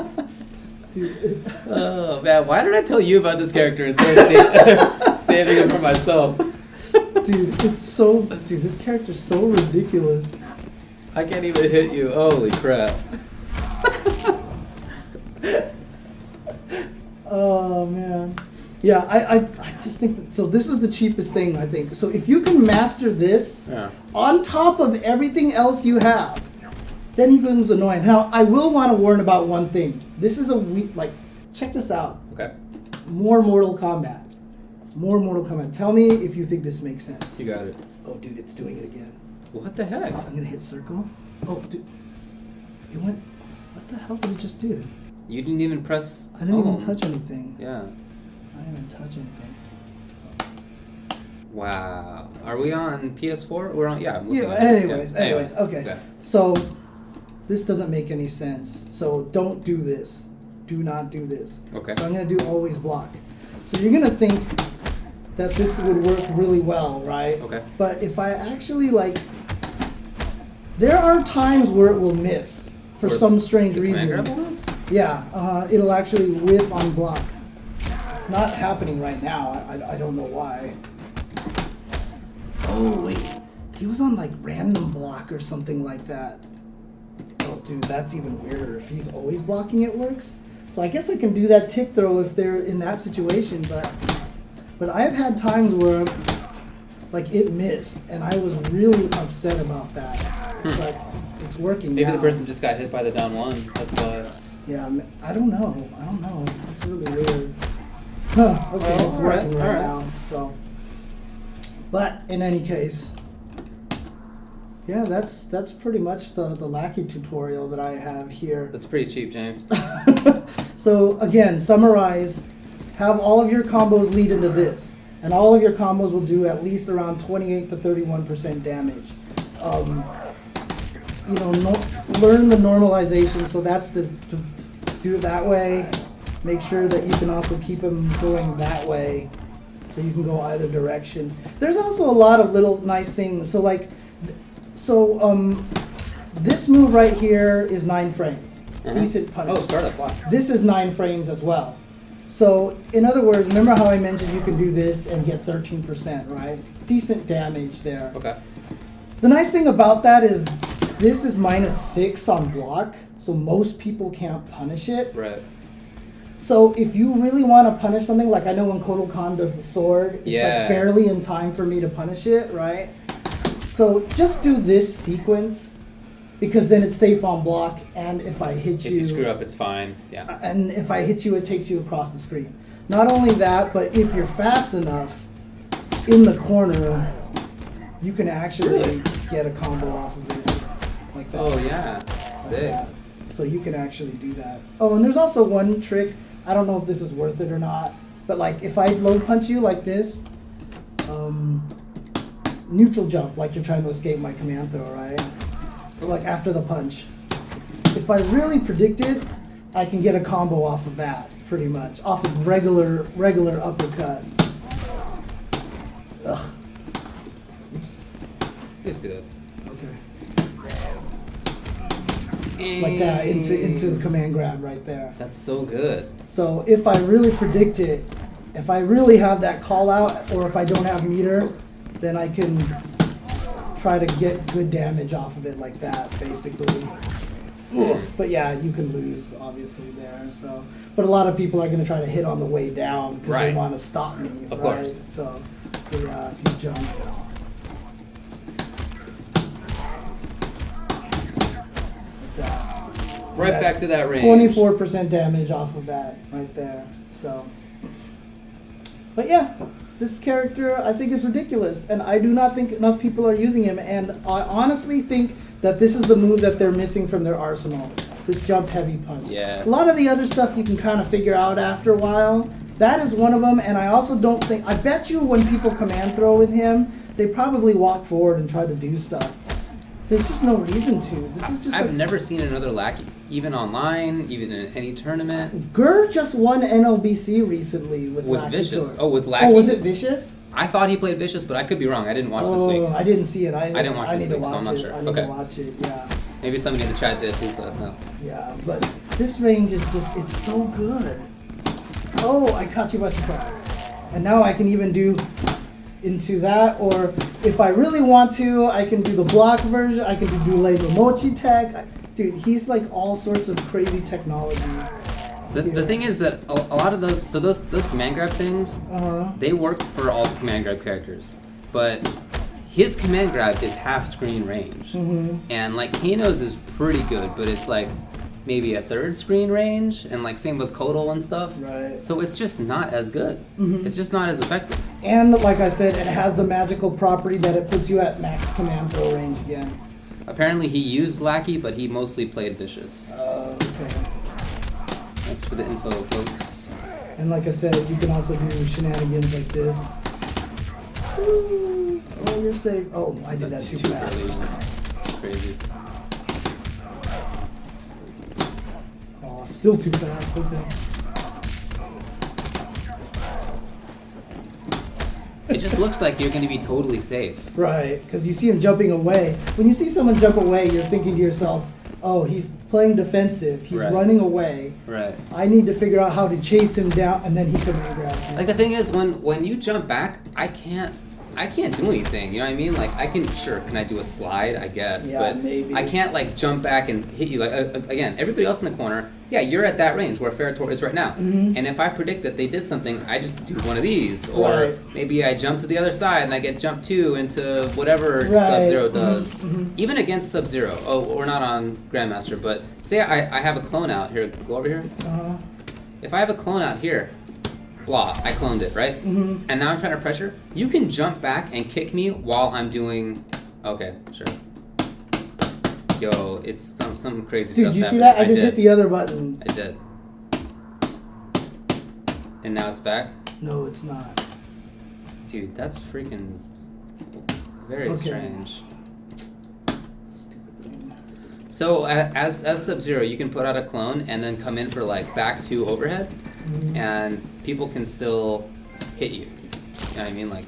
Speaker 1: Dude.
Speaker 2: Oh man, why did I tell you about this character instead of saving him for myself?
Speaker 1: Dude, this character's so ridiculous.
Speaker 2: I can't even hit you. Holy crap.
Speaker 1: Oh man. Yeah, I just think that, so this is the cheapest thing, I think. So if you can master this on top of everything else you have, then he becomes annoying. Now, I will want to warn about one thing. This is a weak, like, check this out.
Speaker 2: Okay.
Speaker 1: More Mortal Kombat. More Mortal Kombat. Tell me if you think this makes sense.
Speaker 2: You got it.
Speaker 1: Oh, dude, it's doing it again.
Speaker 2: What the heck?
Speaker 1: I'm going to hit circle. Oh, dude. It went, what the hell did it just do?
Speaker 2: You didn't even press.
Speaker 1: I didn't even touch anything.
Speaker 2: Yeah.
Speaker 1: I didn't even touch anything.
Speaker 2: Wow. Are we on PS4? We're on, yeah.
Speaker 1: Anyways, okay. So, this doesn't make any sense. So, don't do this. Do not do this.
Speaker 2: Okay.
Speaker 1: So, I'm going to do always block. So, you're going to think that this would work really well, right?
Speaker 2: Okay.
Speaker 1: But if I actually, like, there are times where it will miss for some strange reason. Yeah, it'll actually whip on block. It's not happening right now. I don't know why. Oh, wait. He was on, like, random block or something like that. Oh, dude, that's even weirder. If he's always blocking, it works. So I guess I can do that tick throw if they're in that situation, but I've had times where, like, it missed, and I was really upset about that. But it's working
Speaker 2: Maybe
Speaker 1: now.
Speaker 2: the person just got hit by the down 1. That's why.
Speaker 1: Yeah, I don't know. It's really weird. Huh, okay, it's working right now. So, but in any case, yeah, that's pretty much the Lackey tutorial that I have here.
Speaker 2: That's pretty cheap, James.
Speaker 1: So again, summarize. Have all of your combos lead into this, and all of your combos will do at least around 28 to 31% damage. You know, learn the normalization. So that's to do it that way. Make sure that you can also keep them going that way, so you can go either direction. There's also a lot of little nice things. So like, this move right here is 9 frames. Decent punish.
Speaker 2: Oh, startup, watch.
Speaker 1: This is 9 frames as well. So, in other words, remember how I mentioned you can do this and get 13%, right? Decent damage there.
Speaker 2: Okay.
Speaker 1: The nice thing about that is this is -6 on block, so most people can't punish it.
Speaker 2: Right.
Speaker 1: So if you really want to punish something, like I know when Kodokan does the sword, it's like barely in time for me to punish it, right? So just do this sequence, because then it's safe on block, and if I hit you...
Speaker 2: If you screw up, it's fine, yeah.
Speaker 1: And if I hit you, it takes you across the screen. Not only that, but if you're fast enough, in the corner, you can actually get a combo off of it, like that.
Speaker 2: Oh yeah, sick.
Speaker 1: Like so you can actually do that. Oh, and there's also one trick, I don't know if this is worth it or not, but like if I low punch you like this, neutral jump, like you're trying to escape my command throw, right? Like after the punch. If I really predict it, I can get a combo off of that, pretty much. Off of regular uppercut. Ugh. Oops.
Speaker 2: Let's do this.
Speaker 1: Okay. like that into the command grab right there.
Speaker 2: That's so good.
Speaker 1: So if I really predict it, if I really have that call out, or if I don't have meter, then I can try to get good damage off of it like that, basically. But yeah, you can lose obviously there. So, but a lot of people are going to try to hit on the way down because they want to stop me.
Speaker 2: Of course.
Speaker 1: So yeah, if you jump. Like that.
Speaker 2: Right back to that range.
Speaker 1: 24% damage off of that right there. So, but yeah, this character I think is ridiculous, and I do not think enough people are using him. And I honestly think that this is the move that they're missing from their arsenal. This jump heavy punch.
Speaker 2: Yeah.
Speaker 1: A lot of the other stuff you can kind of figure out after a while. That is one of them, and I also don't think. I bet you when people command throw with him, they probably walk forward and try to do stuff. There's just no reason to. This is just.
Speaker 2: I've never seen another Lackey, even online, even in any tournament.
Speaker 1: Gur just won NLBC recently with Lakitur.
Speaker 2: Vicious. Oh, with Lackey.
Speaker 1: Oh, was it Vicious?
Speaker 2: I thought he played Vicious, but I could be wrong. I didn't watch this week.
Speaker 1: I didn't see it. I
Speaker 2: didn't watch this week, so I'm not sure.
Speaker 1: I need to watch it. Yeah.
Speaker 2: Maybe somebody in the chat did. Please let us know.
Speaker 1: Yeah, but this range is just—it's so good. Oh, I caught you by surprise, and now I can even do into that, or if I really want to, I can do the block version. I can do Labor Mochi tech. Dude, he's like all sorts of crazy technology.
Speaker 2: The thing is that a lot of those command grab things, they work for all the command grab characters, but his command grab is half screen range, and like Kano's is pretty good, but it's like maybe a third screen range, and like same with Kodal and stuff.
Speaker 1: Right.
Speaker 2: So it's just not as good. It's just not as effective.
Speaker 1: And like I said, it has the magical property that it puts you at max command throw range again.
Speaker 2: Apparently he used Lackey, but he mostly played Vicious.
Speaker 1: Okay.
Speaker 2: Thanks for the info, folks.
Speaker 1: And like I said, you can also do shenanigans like this. Ooh. Oh, you're safe. Oh, I did that too fast.
Speaker 2: It's crazy.
Speaker 1: Oh, still too fast. Okay.
Speaker 2: It just looks like you're going to be totally safe.
Speaker 1: Right, because you see him jumping away. When you see someone jump away, you're thinking to yourself, oh, he's playing defensive. He's running away.
Speaker 2: Right.
Speaker 1: I need to figure out how to chase him down, and then he can grab me.
Speaker 2: Like the thing is, when you jump back, I can't do anything. You know what I mean? Like can I do a slide? I guess,
Speaker 1: Yeah,
Speaker 2: but
Speaker 1: maybe.
Speaker 2: I can't like jump back and hit you. Like again, everybody else in the corner, yeah, you're at that range where FerraTorr is right now. And if I predict that they did something, I just do one of these, or maybe I jump to the other side and I get jump 2 into whatever Sub-Zero does. Even against Sub-Zero. Oh, we're not on Grandmaster, but say I have a clone out here. Go over here. If I have a clone out here. Blah, I cloned it, right? And now I'm trying to pressure. You can jump back and kick me while I'm doing... Okay, sure. Yo, it's some crazy stuff.
Speaker 1: Dude, you see that? I just hit the other button.
Speaker 2: I did. And now it's back?
Speaker 1: No, it's not.
Speaker 2: Dude, that's freaking... very strange.
Speaker 1: Stupid thing.
Speaker 2: So, as Sub-Zero, you can put out a clone and then come in for, like, back to overhead. And people can still hit you. You know what I mean? Like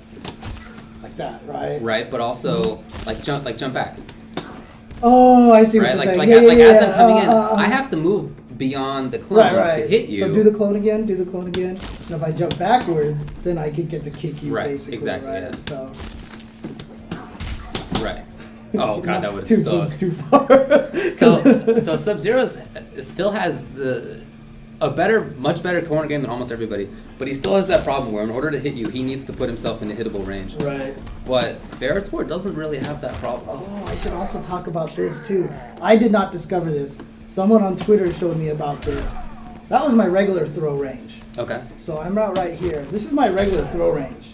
Speaker 1: that, right?
Speaker 2: Right, but also like jump back.
Speaker 1: Oh, I see what you're saying.
Speaker 2: As I'm coming in, I have to move beyond the clone to hit you.
Speaker 1: So do the clone again. And if I jump backwards, then I could get to kick you.
Speaker 2: Right,
Speaker 1: basically.
Speaker 2: exactly.
Speaker 1: Right.
Speaker 2: Yeah.
Speaker 1: So.
Speaker 2: Right. Oh god, that would suck.
Speaker 1: Too far.
Speaker 2: So Sub-Zero still has much better corner game than almost everybody, but he still has that problem where in order to hit you, he needs to put himself in a hittable range.
Speaker 1: Right.
Speaker 2: But FerraTorr doesn't really have that problem.
Speaker 1: Oh, I should also talk about this too. I did not discover this. Someone on Twitter showed me about this. That was my regular throw range.
Speaker 2: Okay.
Speaker 1: So I'm right here. This is my regular throw range.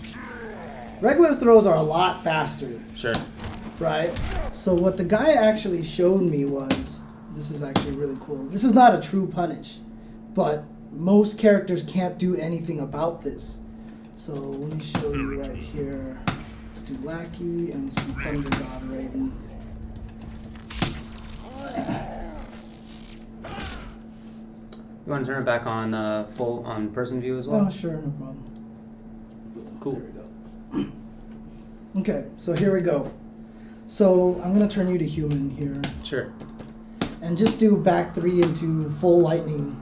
Speaker 1: Regular throws are a lot faster.
Speaker 2: Sure.
Speaker 1: Right? So what the guy actually showed me was, this is actually really cool. This is not a true punish, but most characters can't do anything about this. So let me show you right here. Let's do Lackey and some Thunder God Raven.
Speaker 2: You want to turn it back on full on person view as well?
Speaker 1: Oh, sure, no problem.
Speaker 2: Cool.
Speaker 1: There we go. Okay, so here we go. So I'm going to turn you to human here.
Speaker 2: Sure.
Speaker 1: and just do back 3 into full lightning.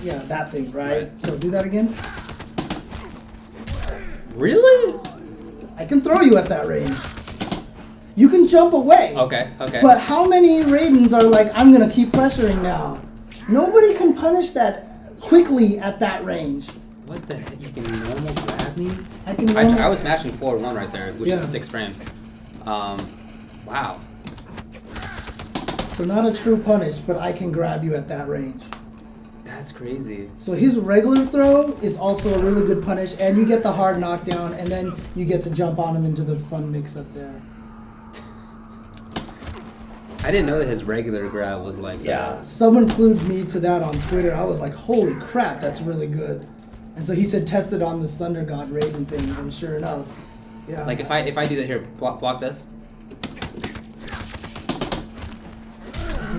Speaker 1: Yeah, that thing, right? So do that again.
Speaker 2: Really?
Speaker 1: I can throw you at that range. You can jump away.
Speaker 2: Okay.
Speaker 1: But how many Raidens are like, I'm gonna keep pressuring now? Nobody can punish that quickly at that range.
Speaker 2: What the heck? You can normal grab me?
Speaker 1: I
Speaker 2: I was smashing forward 1 right there, which
Speaker 1: Yeah.
Speaker 2: is 6 frames. Wow.
Speaker 1: So not a true punish, but I can grab you at that range.
Speaker 2: That's crazy.
Speaker 1: So his regular throw is also a really good punish, and you get the hard knockdown, and then you get to jump on him into the fun mix up there.
Speaker 2: I didn't know that his regular grab was like
Speaker 1: Yeah, someone clued me to that on Twitter. I was like, holy crap, that's really good. And so he said test it on the Thunder God Raiden thing, and sure enough, yeah.
Speaker 2: Like if I do that here, block this.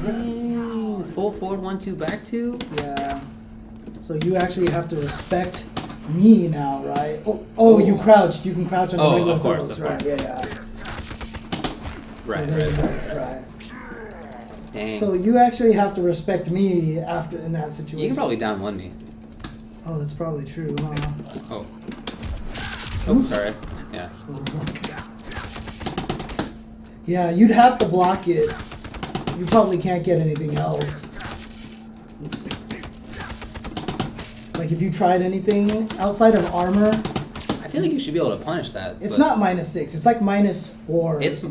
Speaker 2: Ooh, full forward 1, 2, back 2.
Speaker 1: Yeah. So you actually have to respect me now, right? Oh, you crouched. You can crouch on the regular
Speaker 2: of course,
Speaker 1: throws,
Speaker 2: of
Speaker 1: right?
Speaker 2: course.
Speaker 1: Yeah.
Speaker 2: Right,
Speaker 1: So there you go, right.
Speaker 2: Dang.
Speaker 1: So you actually have to respect me after in that situation.
Speaker 2: You can probably down 1 me.
Speaker 1: Oh, that's probably true, huh?
Speaker 2: Oh. Oh, sorry. Yeah.
Speaker 1: Yeah, you'd have to block it. You probably can't get anything else. Like if you tried anything outside of armor,
Speaker 2: I feel like you should be able to punish that.
Speaker 1: it's
Speaker 2: but
Speaker 1: not -6. It's like -4.
Speaker 2: It's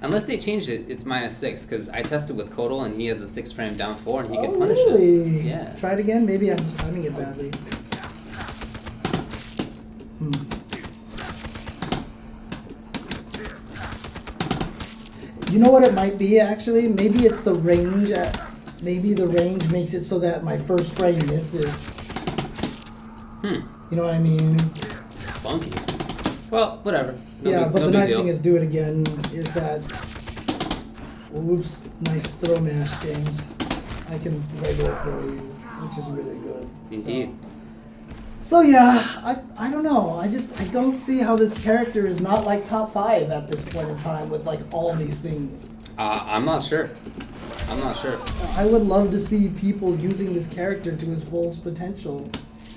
Speaker 2: unless they changed it, it's -6 because I tested with Kodal and he has a 6 frame down 4 and he can punish
Speaker 1: really?
Speaker 2: it. Yeah.
Speaker 1: Try it again. Maybe I'm just timing it badly. You know what it might be actually? Maybe it's the range. Maybe the range makes it so that my first frame misses. You know what I mean?
Speaker 2: Funky. Well, whatever.
Speaker 1: But
Speaker 2: no
Speaker 1: the
Speaker 2: big
Speaker 1: nice
Speaker 2: deal.
Speaker 1: thing is do it again is that. Whoops! Nice throw mash, James. I can regular throw you, which is really good.
Speaker 2: Indeed.
Speaker 1: So yeah, I don't know. I don't see how this character is not like top 5 at this point in time with like all these things.
Speaker 2: I'm not sure.
Speaker 1: I would love to see people using this character to his fullest potential.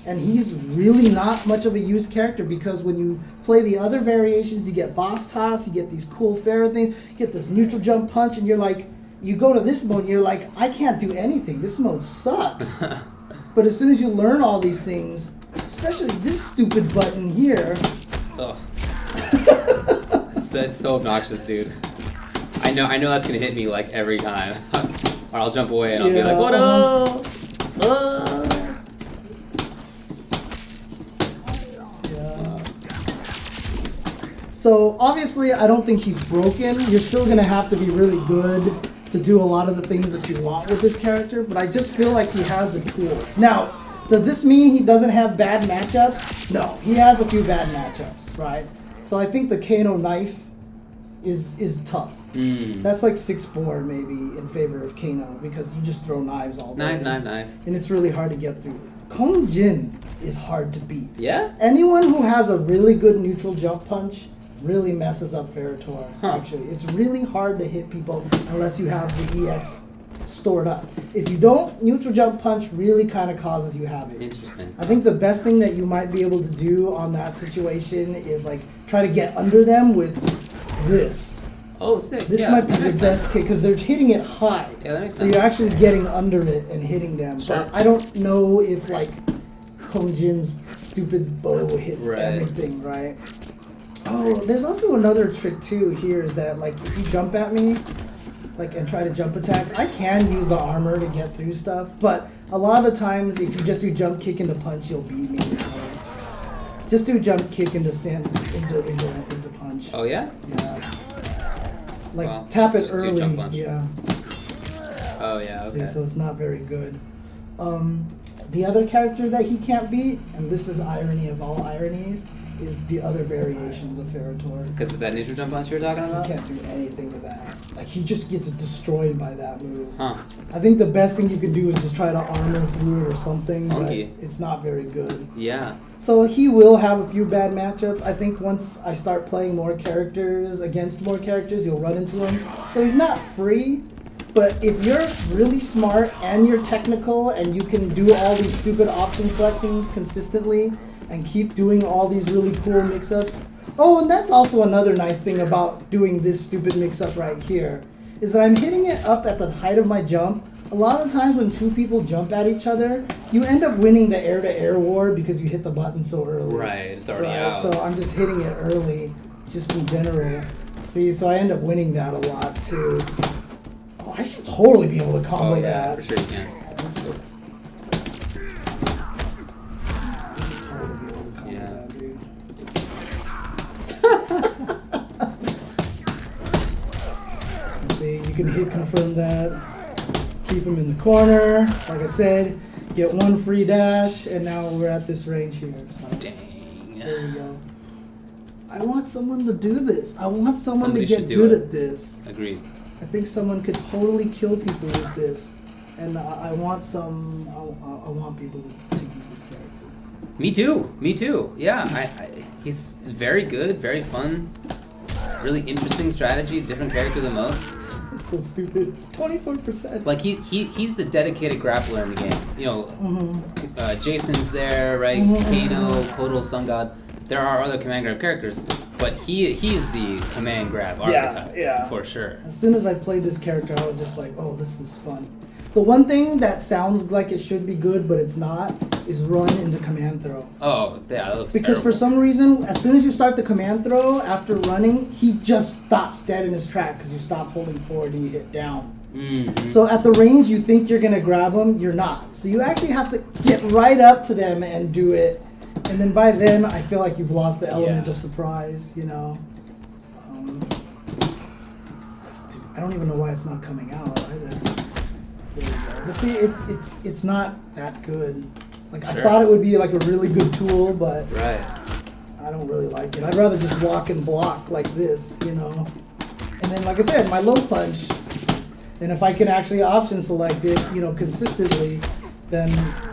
Speaker 1: And he's really not much of a used character because when you play the other variations, you get boss toss, you get these cool Farrah things, you get this neutral jump punch, and you're like, you go to this mode and you're like, I can't do anything. This mode sucks. But as soon as you learn all these things, especially this stupid button here.
Speaker 2: Ugh. It's so obnoxious, dude. I know that's gonna hit me like every time. Or I'll jump away and I'll be like, what up?
Speaker 1: So obviously I don't think he's broken. You're still gonna have to be really good to do a lot of the things that you want with this character, but I just feel like he has the tools. Now, does this mean he doesn't have bad matchups? No, he has a few bad matchups, right? So I think the Kano knife is tough. That's like 6-4 maybe in favor of Kano because you just throw knives all day.
Speaker 2: Knife.
Speaker 1: And it's really hard to get through. Kong Jin is hard to beat.
Speaker 2: Yeah?
Speaker 1: Anyone who has a really good neutral jump punch really messes up FerraTorr, actually. It's really hard to hit people unless you have the EX stored up. If you don't, neutral jump punch really kind of causes you havoc.
Speaker 2: Interesting.
Speaker 1: I think the best thing that you might be able to do on that situation is like try to get under them with this.
Speaker 2: Oh, sick.
Speaker 1: This might be the best kick because they're hitting it high.
Speaker 2: Yeah, that makes
Speaker 1: So
Speaker 2: sense.
Speaker 1: you're actually getting under it and hitting them.
Speaker 2: Sure.
Speaker 1: But I don't know if like Kong Jin's stupid bow hits
Speaker 2: Right.
Speaker 1: everything, right? Oh, there's also another trick too here is that like if you jump at me, like and try to jump attack, I can use the armor to get through stuff, but a lot of the times if you just do jump kick into punch, you'll beat me. So just do jump kick into into punch.
Speaker 2: Oh, yeah?
Speaker 1: Yeah. Like
Speaker 2: Well,
Speaker 1: tap it
Speaker 2: just do
Speaker 1: early.
Speaker 2: jump punch.
Speaker 1: Yeah.
Speaker 2: Oh, yeah, okay.
Speaker 1: See, so it's not very good. The other character that he can't beat, and this is irony of all ironies, is the other variations of FerraTorr.
Speaker 2: Because of that neutral jump punch you were talking
Speaker 1: He
Speaker 2: about?
Speaker 1: can't do anything with that. Like, he just gets destroyed by that move.
Speaker 2: Huh.
Speaker 1: I think the best thing you can do is just try to armor through it or something,
Speaker 2: Funky.
Speaker 1: but it's not very good.
Speaker 2: Yeah.
Speaker 1: So he will have a few bad matchups. I think once I start playing more characters against more characters, you'll run into him. So he's not free, But if you're really smart and you're technical and you can do all these stupid option selectings consistently and keep doing all these really cool mix-ups. Oh, and that's also another nice thing about doing this stupid mix-up right here, is that I'm hitting it up at the height of my jump. A lot of the times when two people jump at each other, you end up winning the air-to-air war because you hit the button so early.
Speaker 2: Right, it's already out.
Speaker 1: So I'm just hitting it early, just in general. See, so I end up winning that a lot too. Oh, I should totally be able to combo that.
Speaker 2: For sure you can.
Speaker 1: See, you can hit confirm that. Keep him in the corner. Like I said, get one free dash, and now we're at this range here. So,
Speaker 2: dang.
Speaker 1: there we go. I want someone to do this. I want someone
Speaker 2: Somebody
Speaker 1: to get good at this.
Speaker 2: Agreed.
Speaker 1: I think someone could totally kill people with this, and I want some. I want people to use this character.
Speaker 2: Me too. Yeah, he's very good, very fun, really interesting strategy, different character than most.
Speaker 1: It's so stupid. 24%.
Speaker 2: Like he's the dedicated grappler in the game. You know, Jason's there, right? Kano, Kodo, Sun God. There are other command grab characters, but he's the command grab archetype, for sure.
Speaker 1: As soon as I played this character, I was just like, oh, this is fun. The one thing that sounds like it should be good, but it's not, is run into command throw.
Speaker 2: Oh, yeah, that looks
Speaker 1: Because
Speaker 2: terrible.
Speaker 1: for some reason, as soon as you start the command throw, after running, he just stops dead in his track because you stop holding forward and you hit down.
Speaker 2: Mm-hmm.
Speaker 1: So at the range you think you're going to grab them, you're not. So you actually have to get right up to them and do it. And then by then, I feel like you've lost the element of surprise, you know. I don't even know why it's not coming out either. There we go. But see, it's not that good. Like, I thought it would be like a really good tool, but I don't really like it. I'd rather just walk and block like this, you know. And then, like I said, my low punch. And if I can actually option select it, you know, consistently, then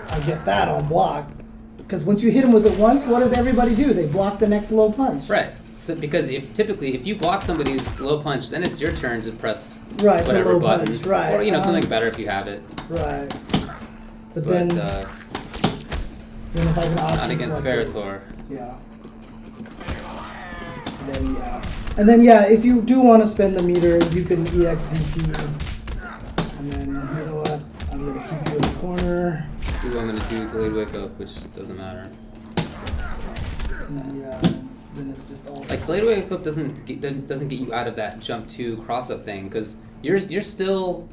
Speaker 1: I get that on block. Because once you hit them with it once, what does everybody do? They block the next low punch.
Speaker 2: Right. So because if you block somebody's low punch, then it's your turn to press
Speaker 1: the
Speaker 2: whatever
Speaker 1: low
Speaker 2: button,
Speaker 1: punch, right?
Speaker 2: Or something better if you have it.
Speaker 1: Right. But
Speaker 2: Then
Speaker 1: then if I can option
Speaker 2: not against
Speaker 1: select it,
Speaker 2: FerraTorr.
Speaker 1: Yeah. And then if you do want to spend the meter, you can EXDP. And then you know what? I'm gonna keep you in the corner.
Speaker 2: I'm going to do delayed wake up, which doesn't matter.
Speaker 1: And then it's just all
Speaker 2: Like delayed wake up doesn't get you out of that jump 2 cross up thing because you're still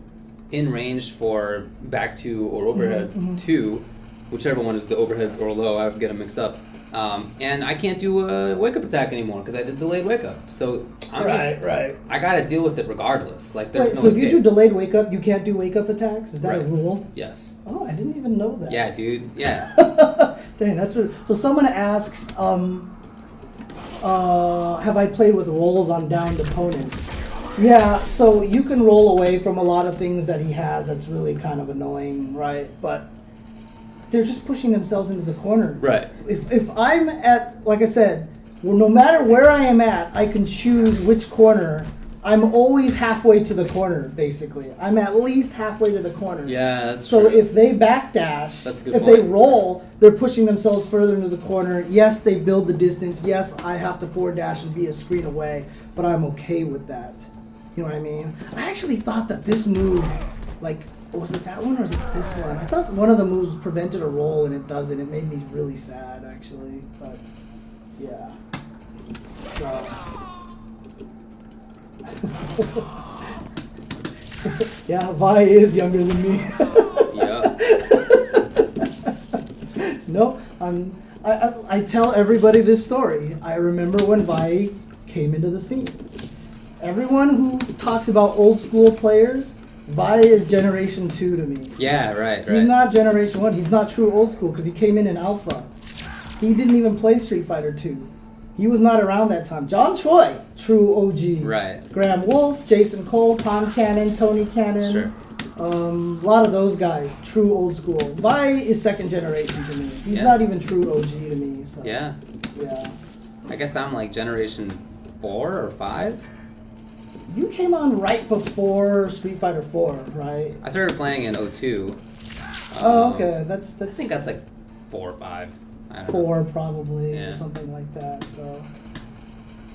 Speaker 2: in range for back 2 or overhead 2, whichever one is the overhead or low. I would get them mixed up. And I can't do a wake up attack anymore because I did delayed wake up. So I gotta deal with it regardless. Like there's no
Speaker 1: so
Speaker 2: escape.
Speaker 1: if you do delayed wake up, you can't do wake up attacks? Is that a rule?
Speaker 2: Yes.
Speaker 1: Oh, I didn't even know that.
Speaker 2: Yeah, dude. Yeah.
Speaker 1: Dang, that's really... So someone asks, have I played with rolls on downed opponents? Yeah, so you can roll away from a lot of things that he has that's really kind of annoying, right? But they're just pushing themselves into the corner.
Speaker 2: Right.
Speaker 1: If I'm at, like I said, well, no matter where I am at, I can choose which corner. I'm always halfway to the corner, basically. I'm at least halfway to the corner.
Speaker 2: Yeah, that's
Speaker 1: so
Speaker 2: true.
Speaker 1: if they backdash,
Speaker 2: That's a good
Speaker 1: if
Speaker 2: point.
Speaker 1: they roll, they're pushing themselves further into the corner. Yes, they build the distance. Yes, I have to forward dash and be a screen away, but I'm okay with that. You know what I mean? I actually thought that this move, like, was it that one or was it this one? I thought one of the moves prevented a roll and it doesn't. It made me really sad, actually. But, yeah. So... yeah, Vi is younger than me.
Speaker 2: Yeah.
Speaker 1: No, I tell everybody this story. I remember when Vi came into the scene. Everyone who talks about old school players, Vi is Generation 2 to me.
Speaker 2: Yeah, right.
Speaker 1: He's not Generation 1. He's not true old school because he came in Alpha. He didn't even play Street Fighter 2. He was not around that time. John Choi, true OG.
Speaker 2: Right.
Speaker 1: Graham Wolf, Jason Cole, Tom Cannon, Tony Cannon.
Speaker 2: Sure.
Speaker 1: A lot of those guys, true old school. Vi is second generation to me. He's not even true OG to me. So.
Speaker 2: Yeah.
Speaker 1: Yeah.
Speaker 2: I guess I'm like Generation 4 or 5.
Speaker 1: You came on right before Street Fighter 4, right?
Speaker 2: I started playing in 02.
Speaker 1: Oh, okay. That's
Speaker 2: I think that's like 4 or 5. I don't know.
Speaker 1: 4 probably,
Speaker 2: Yeah.
Speaker 1: or something like that. So,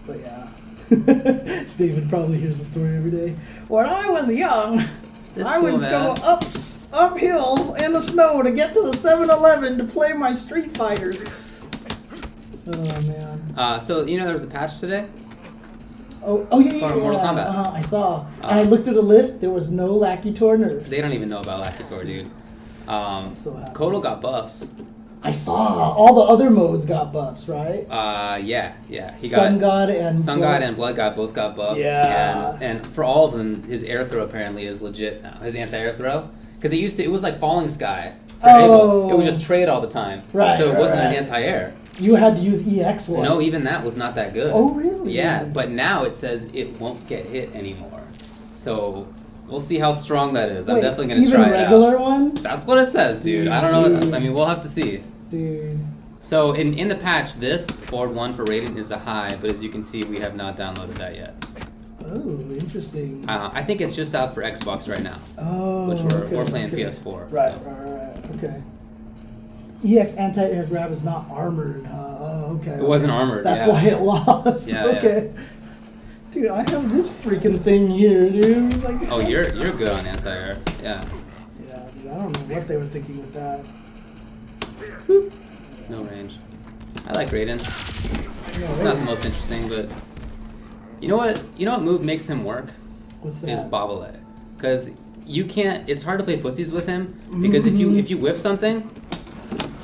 Speaker 1: but yeah, David probably hears the story every day. When I was young,
Speaker 2: It's
Speaker 1: I
Speaker 2: cool,
Speaker 1: would
Speaker 2: man.
Speaker 1: go uphill in the snow to get to the 7-Eleven to play my Street Fighter. Oh man.
Speaker 2: So you know there was a patch today.
Speaker 1: Oh yeah,
Speaker 2: For Mortal Kombat.
Speaker 1: I saw. And I looked at the list. There was no Lakitur nerfs.
Speaker 2: They don't even know about Lakitur, dude.
Speaker 1: So happy.
Speaker 2: Kotal got buffs.
Speaker 1: I saw all the other modes got buffs, right?
Speaker 2: Yeah. He
Speaker 1: Sun
Speaker 2: got
Speaker 1: God and
Speaker 2: Sun God and Blood God both got buffs.
Speaker 1: Yeah.
Speaker 2: And for all of them, his air throw apparently is legit now. His anti-air throw, because it was like Falling Sky. For Abel. It was just trade all the time.
Speaker 1: Right,
Speaker 2: So it wasn't
Speaker 1: right.
Speaker 2: an anti-air.
Speaker 1: You had to use EX one.
Speaker 2: No, even that was not that good.
Speaker 1: Oh, really?
Speaker 2: Yeah, but now it says it won't get hit anymore. So we'll see how strong that is. I'm
Speaker 1: Wait,
Speaker 2: definitely going to
Speaker 1: even
Speaker 2: try it out.
Speaker 1: regular one?
Speaker 2: That's what it says, dude. I don't know. I mean, we'll have to see.
Speaker 1: Dude.
Speaker 2: So in the patch, this forward 1 for Raiden is a high, but as you can see, we have not downloaded that yet.
Speaker 1: Oh, interesting.
Speaker 2: I think it's just out for Xbox right now,
Speaker 1: Oh,
Speaker 2: which we're playing
Speaker 1: okay.
Speaker 2: PS4.
Speaker 1: Right,
Speaker 2: so.
Speaker 1: right. Okay. EX anti-air grab is not armored, huh? Oh, okay.
Speaker 2: It wasn't armored.
Speaker 1: That's
Speaker 2: yeah.
Speaker 1: why it lost.
Speaker 2: Yeah,
Speaker 1: okay. Dude, I have this freaking thing here, dude. Like,
Speaker 2: Oh, you're good on anti-air. Yeah.
Speaker 1: Yeah, dude, I don't know what they were thinking with that.
Speaker 2: No range. I like Raiden.
Speaker 1: Yeah,
Speaker 2: It's not the most interesting, but you know what? You know what move makes him work?
Speaker 1: What's that?
Speaker 2: Is Bobble. Because you can't. It's hard to play footsies with him because if you whiff something,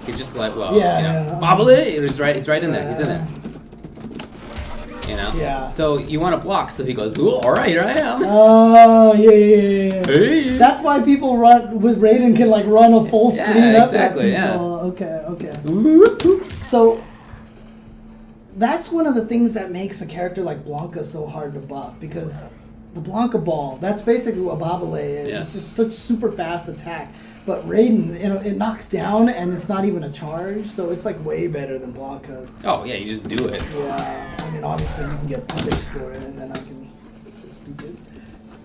Speaker 2: he's just like, well,
Speaker 1: Yeah,
Speaker 2: you know,
Speaker 1: yeah.
Speaker 2: Bobble it. He's right in there. He's in there. You know.
Speaker 1: Yeah.
Speaker 2: So you want to block, so he goes, ooh, all right, here I am.
Speaker 1: Oh, yeah.
Speaker 2: Hey.
Speaker 1: That's why people run with Raiden can like run a full
Speaker 2: Yeah,
Speaker 1: screen up
Speaker 2: exactly,
Speaker 1: at
Speaker 2: yeah.
Speaker 1: people. Okay.
Speaker 2: Ooh.
Speaker 1: So that's one of the things that makes a character like Blanca so hard to buff, because the Blanca ball, that's basically what Babale is.
Speaker 2: Yeah.
Speaker 1: It's just such super fast attack. But Raiden, you know, it knocks down and it's not even a charge, so it's like way better than Blanca's.
Speaker 2: Oh yeah, you just do it.
Speaker 1: Yeah, I mean obviously you can get punished for it, and then I can. It's so stupid.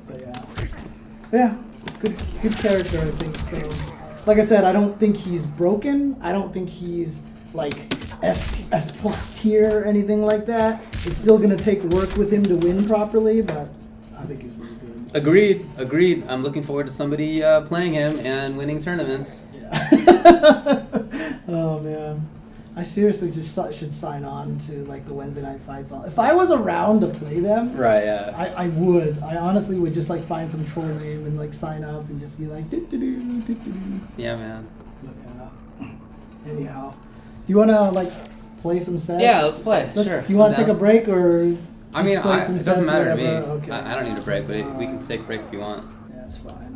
Speaker 1: But yeah, good character, I think. So, like I said, I don't think he's broken. I don't think he's like S plus tier or anything like that. It's still gonna take work with him to win properly, but I think he's really good.
Speaker 2: Agreed. I'm looking forward to somebody playing him and winning tournaments.
Speaker 1: Yeah. Oh man, I seriously just should sign on to like the Wednesday night fights. If I was around to play them,
Speaker 2: Right. Yeah.
Speaker 1: I would. I honestly would just like find some troll name and like sign up and just be like do.
Speaker 2: Yeah, man.
Speaker 1: But yeah. Anyhow, do you wanna like play some sets?
Speaker 2: Yeah, let's play. Sure.
Speaker 1: You wanna
Speaker 2: I'm
Speaker 1: take a
Speaker 2: down.
Speaker 1: break or?
Speaker 2: I
Speaker 1: Just
Speaker 2: mean,
Speaker 1: play some
Speaker 2: it doesn't
Speaker 1: sets,
Speaker 2: matter to me.
Speaker 1: whatever? Okay.
Speaker 2: I don't need a break, but we can take a break if you want.
Speaker 1: Yeah, that's fine.